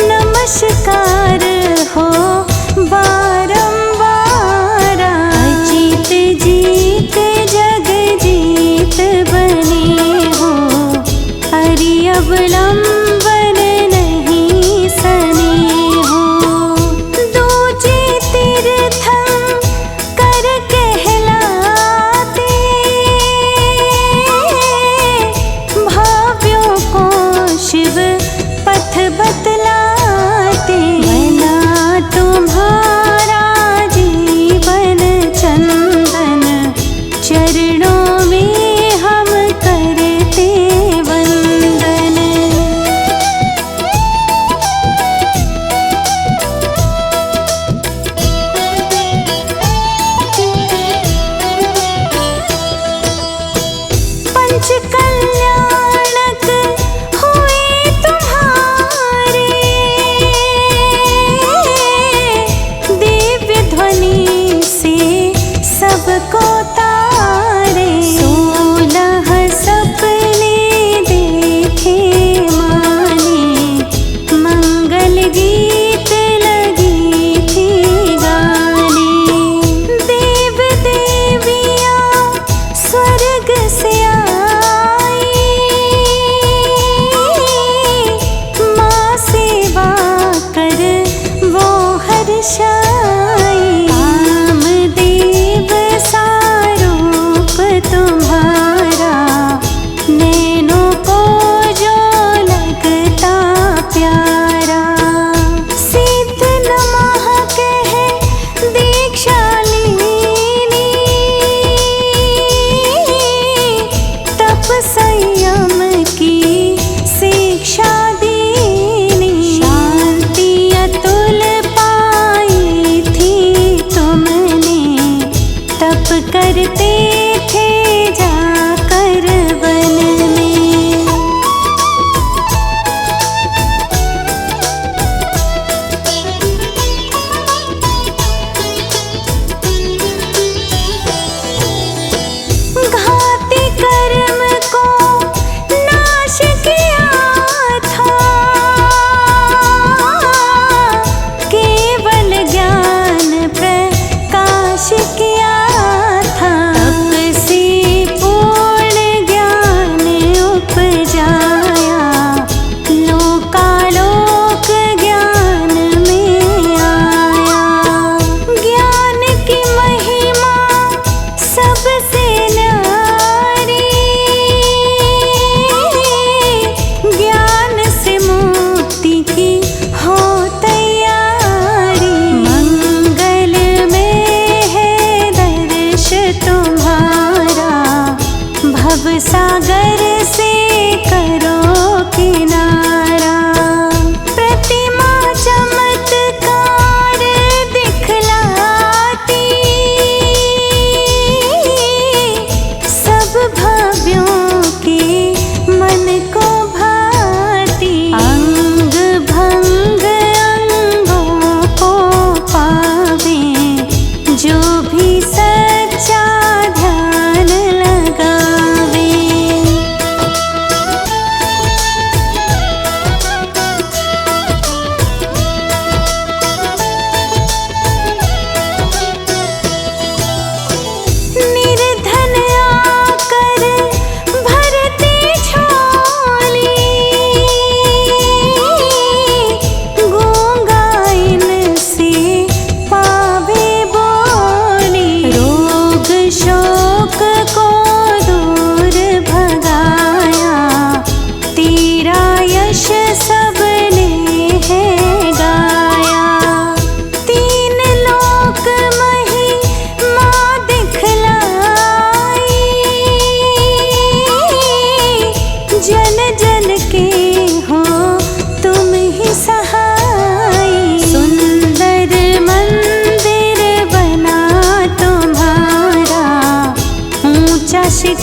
नमस्कार हो बारंबार। अजीत जीत जग जीत बने हो, हरि अवलंबन नहीं सने हो। दूजे तीर्थम कर कहलाते, भाव्यों को शिव पथ बतलाते। बना तुम्हारा जीवन चंदन, चरणों में हम करते वंदन। पंच कल्याणक हुए तुम्हारे, दिव्य ध्वनि से सबको तारे। 16 सपने देखे माने, मंगल गीत लगी थी गाने। देव देवियाँ स्वर्ग से आई, माँ सेवा कर वो हर्षाई। कामदेव सा रूप तुम्हारा, नैनों को जो लगता प्यारा। सिद्ध नमः कह दीक्षा लीनी, तप संयम की शिक्षा दीनी। शांति अतुल पाई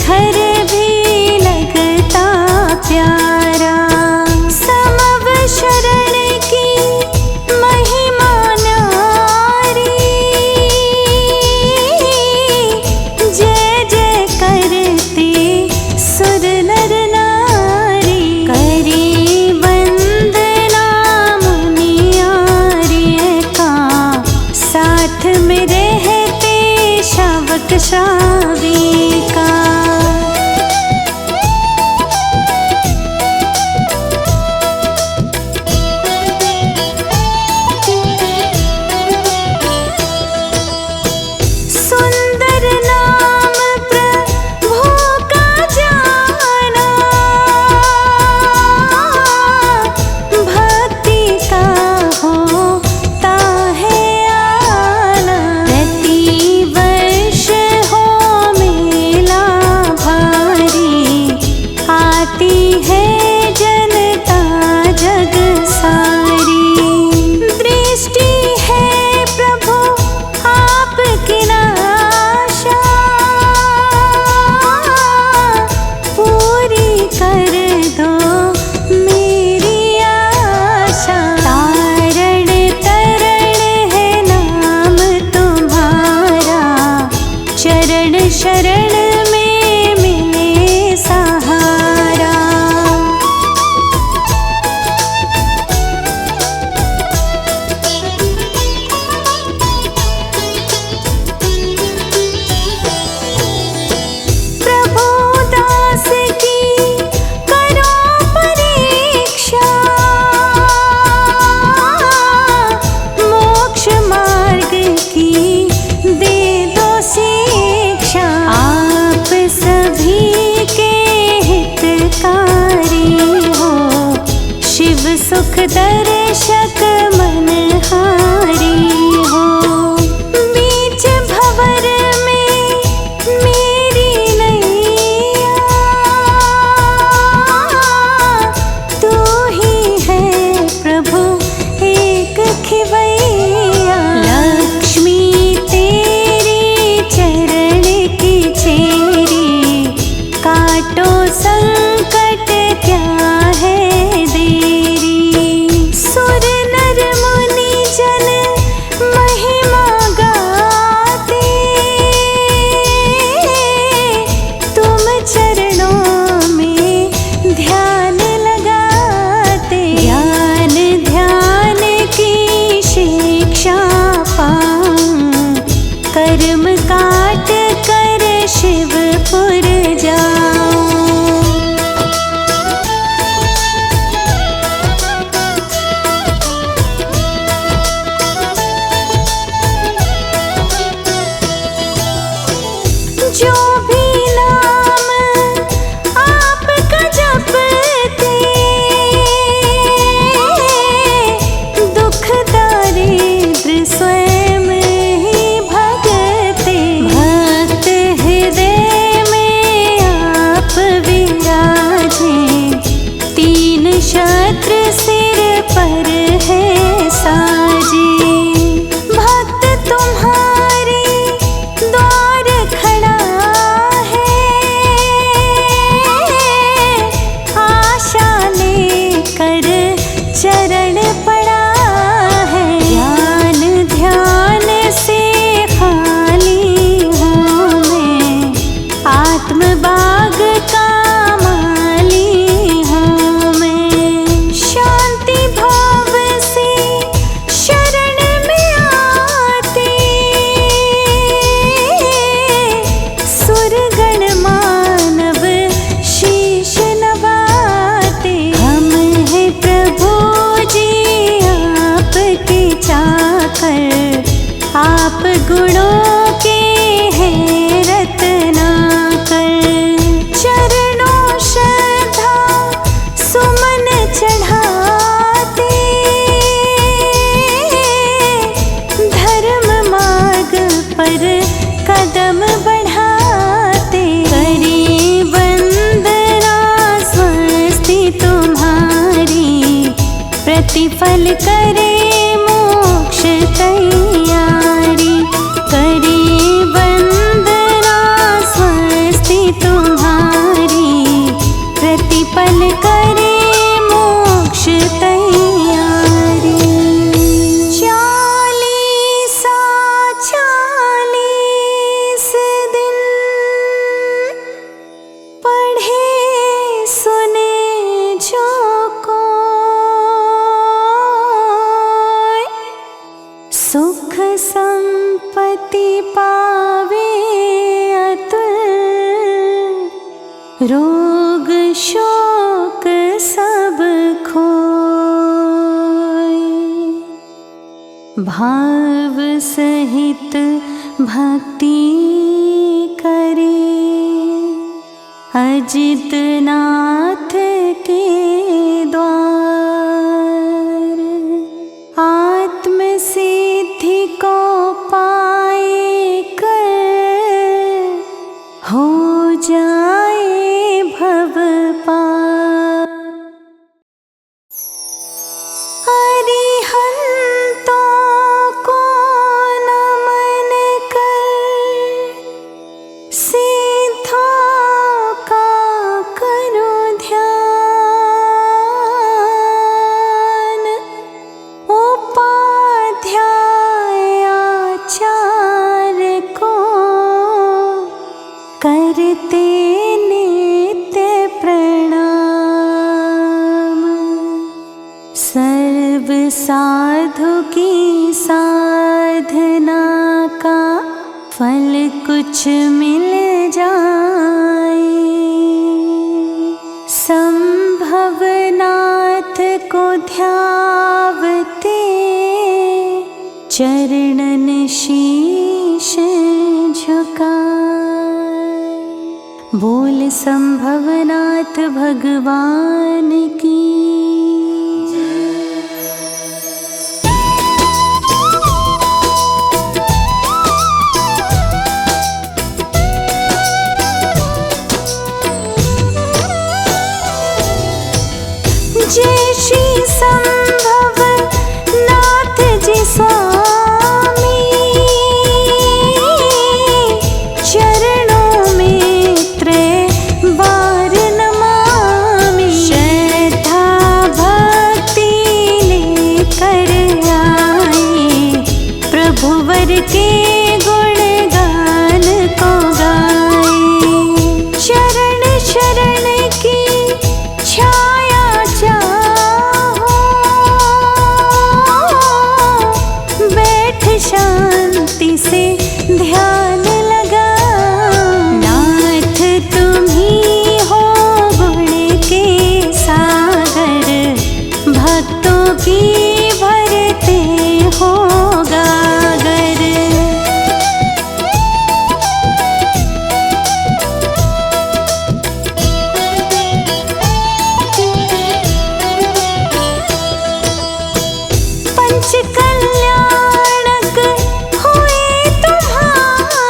घर भी लगता प्यारा। समव शरण की महिमा न्यारी, जय जय करते सुर नर नारी। करी वंदना मुनि आर्य का, साथ में रहते शावक श्राविका। सुंदर नाम प्रभु का जाना, भक्ति का होता है आना। प्रति वर्ष हो मेला भारी, आती है जनता जग सारी। दृष्टि है प्रभु आपकी नाशा, पूरी कर दो मेरी आशा। तारण तरण है नाम तुम्हारा, चरण शरण में मिले सहारा। प्रभु दास की करो परीक्षा, मोक्ष मार्ग की दे दो शिक्षा। आप सभी के हितकारी हो, शिव सुख दर्शक मनहारी हो। बीच भंवर में मेरी नैया, तू ही है प्रभु एक खिवैया। लक्ष्मी तेरी चरण की चेरी, काटो संकट क्या है देरी। सुर नर मुनि जन महिमा गाते, तुम चरणों में ध्यान लगाते। ज्ञान ध्यान की शिक्षा पाऊं, कर्म काट कर शिवपुर जाऊं। जो भी नाम आपका जपते, दुख दारिद्र स्वयं ही भगते। भक्त हृदय में आप विराजे, तीन छत्र सिर पर है साजे। भक्त तुम्हारे द्वार खड़ा है, आशा लेकर चरण पड़ा है। ज्ञान ध्यान से खाली हूँ मैं, आत्म बाग का माली हूँ मैं। शांति भाव से शरण में आते, सुरगण मानव शीश नवाते। हम हैं प्रभु जी आपके चाकर, आप गुणों के हैं रत्नाकर। चरणों श्रद्धा सुमन चढ़ाते, धर्म मार्ग पर कदम बढ़ाते। करी वंदना स्वस्ति तुम्हारी, प्रतिफल करे मोक्ष तैयारी। करे संपत्ति पावे अतुल, रोग शोक सब खोए। भाव सहित भक्ति करे, अजित नाथ के द्वार। आत्म सिद्धि को पाए कर, हो जाए भव पार। अरिहंतों को नमन कर, सिद्धों का करो ध्यान। उपाध्याय आचार्य को करते नित्य प्रणाम। सर्व साधु की साधना का फल कुछ मिल जाए। संभवनाथ को ध्यावते, चरणन शीश झुकाए। बोल संभवनाथ भगवान की। जय श्री संभवनाथ जी स्वामी, चरणों में त्रैबार नमामि। श्रद्धा भक्ति लेकर आए, प्रभुवर के गुणगान को गाए। चरण शरण की छाया चाहो, बैठ शांति से ध्यान लगा। नाथ तुम ही हो गुण के सागर, भक्तों की भरते हो गागर। पंच कल्याणक हुए तुम्हारे,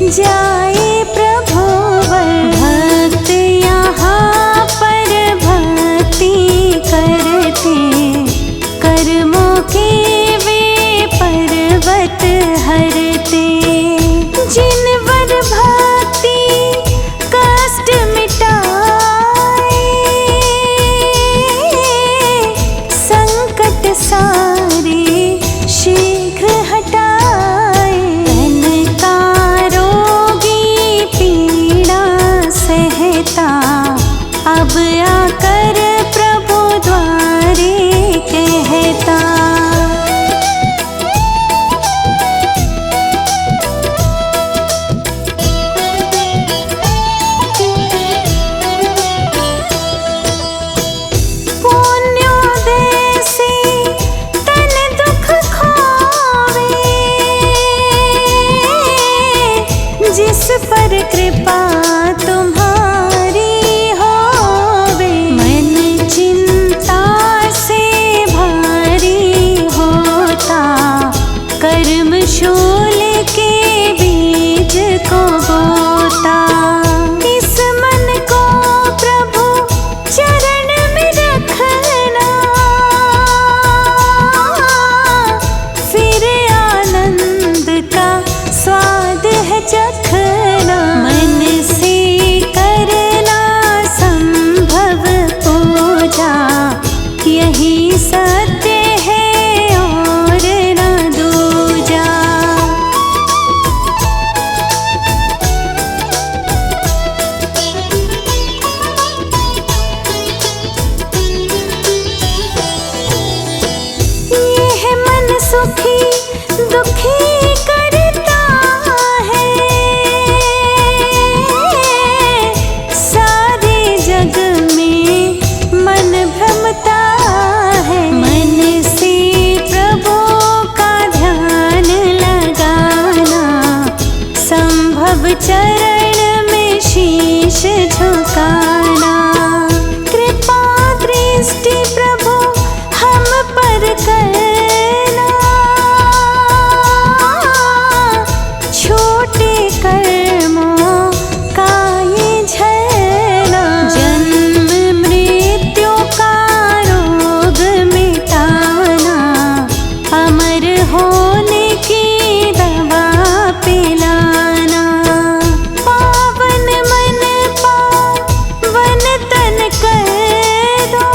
जाए प्रभुवर। भक्त यहाँ पर भक्ति करते, कर्मों के वे पर्वत हरते। जिनवर भक्ति कष्ट मिटाए, संकट सारे शीघ्र हटाए। तन का रोगी पीड़ा सहता, अब आकर प्रभु द्वारे कहता। पुण्योदय से तन दुख खोवे, जिस पर कृपा तुम्हारी होवे। मन चिंता से भारी होता, कर्म शूल के बीज को बोता। इस मन को प्रभु चरण में रखना, फिर आनंद का स्वाद है चखना। मन से करना संभव पूजा, यही सत्य है और न दूजा। यह मन सुखी दुखी करता है, सारे जग में मन भ्रमता है। मन से प्रभु का ध्यान लगाना, संभव चरण में शीश झुकाना। कृपा दृष्टि प्रभु हम पर करना, छोटे कर्मों का ये झरना। जन्म मृत्यु का रोग मिटाना, अमर होने की दवा पिलाना। पावन मन पावन तन कर दो,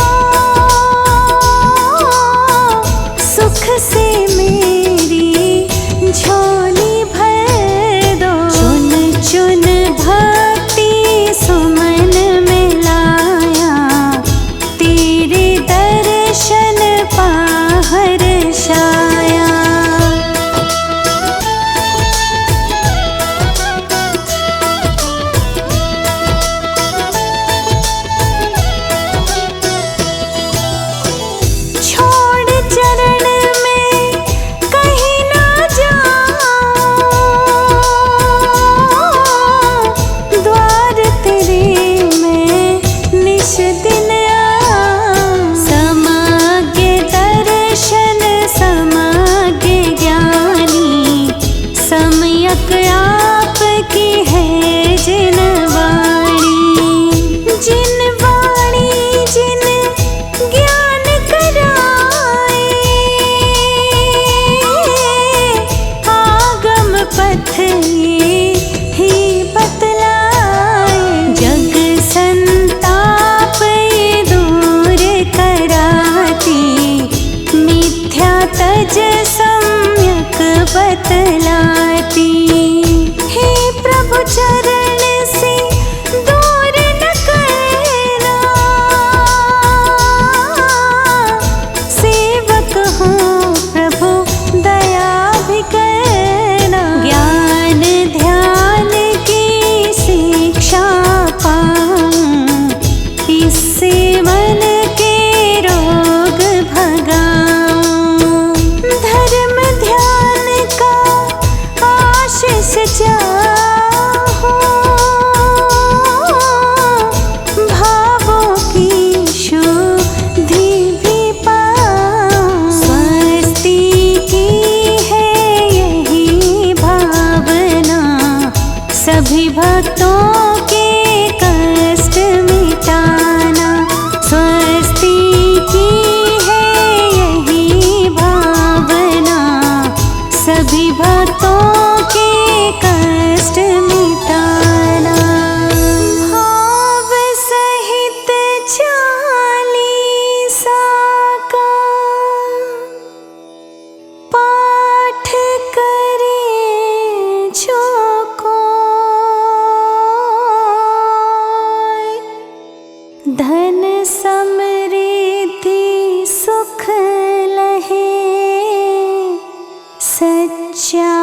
सुख से मेरी झोली भर दो। चुन चुन भक्ति सुमन में लाया, तेरे दर्शन पाहर छाया। छोड़ चरण में कहीं ना जाऊं, द्वार तेरे मैं निश दिन आऊं। समज्ञ दर्शन समज्ञ ज्ञानी, सम्यक आपकी है जिन वाणी। जिन वाणी जिन ज्ञान कराए, आगम पथ ये ही बतलाए। जग संताप ये दूर कराती, मिथ्या तज सम्यक बतलाती। हे प्रभु चरण से दूर न करना, सेवक हूँ प्रभु दया भी करना। ज्ञान ध्यान की सभी भक्तों के कष्ट मिटाना। स्वस्ति की है यही भावना, सभी भक्तों के कष्ट मिटाना। भाव सहित चालीसा का पाठ करे जो कोई, धन समृद्धि सुख लहे, सच्चा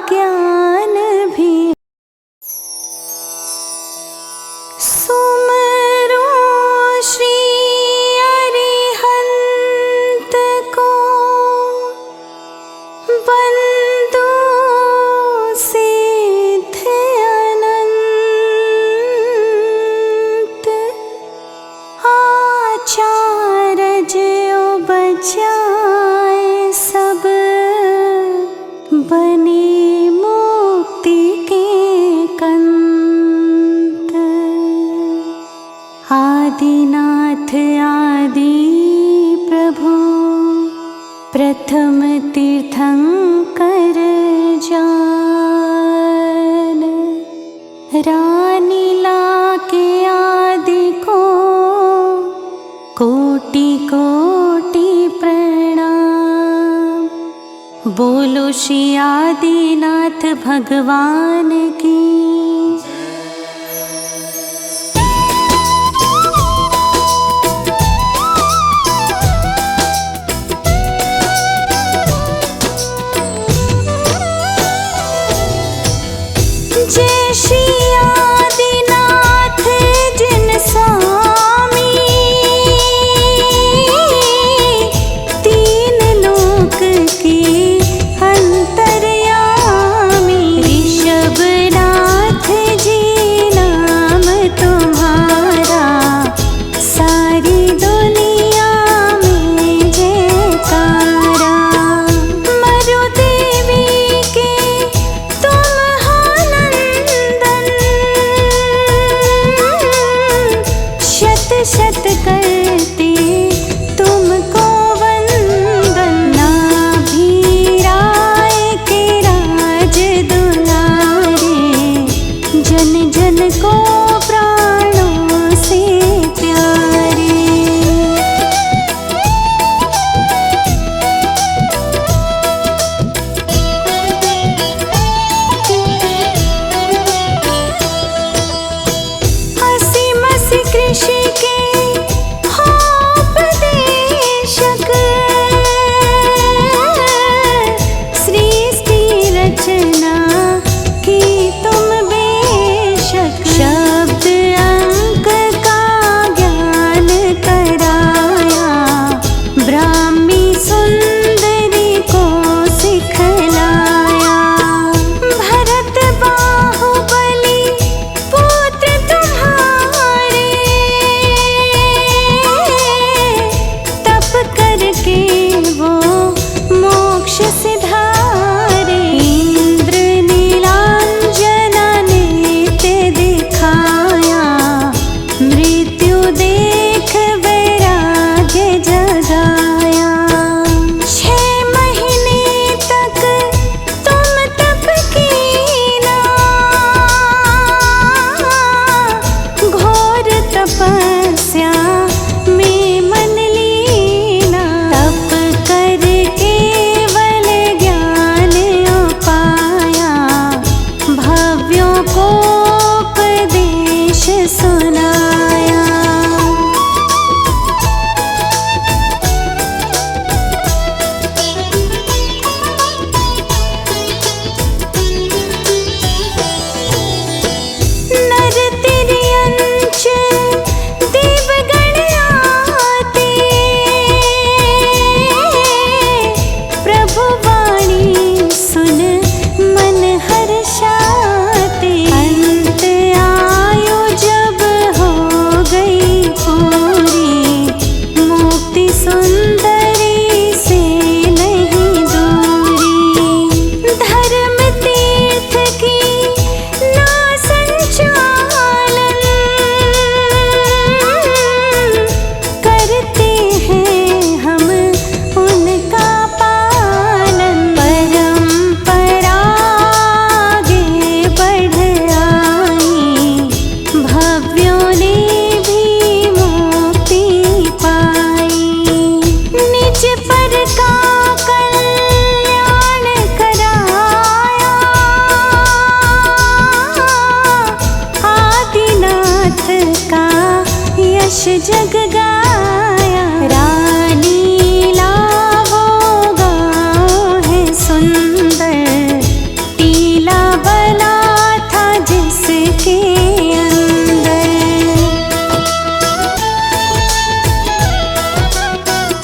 ज्ञान भी। सुमरो श्री अरिहंत को, बंदो सिद्ध अनंत, आचार्य बचाए सब, बने मुक्ति के कंत। आदिनाथ आदि प्रभु, प्रथम तीर्थंकर जान। रानीला के आदि को कोटि कोटि प्रणाम। बोलो श्री आदिनाथ भगवान की। जय श्री आदिनाथ जिन स्वामी, तीन लोक की अंतर्यामी। ऋषभनाथ जी नाम तुम्हारा, सारी दुनिया में जयकारा। मरु देवी के तुम हो नंदन, जग गा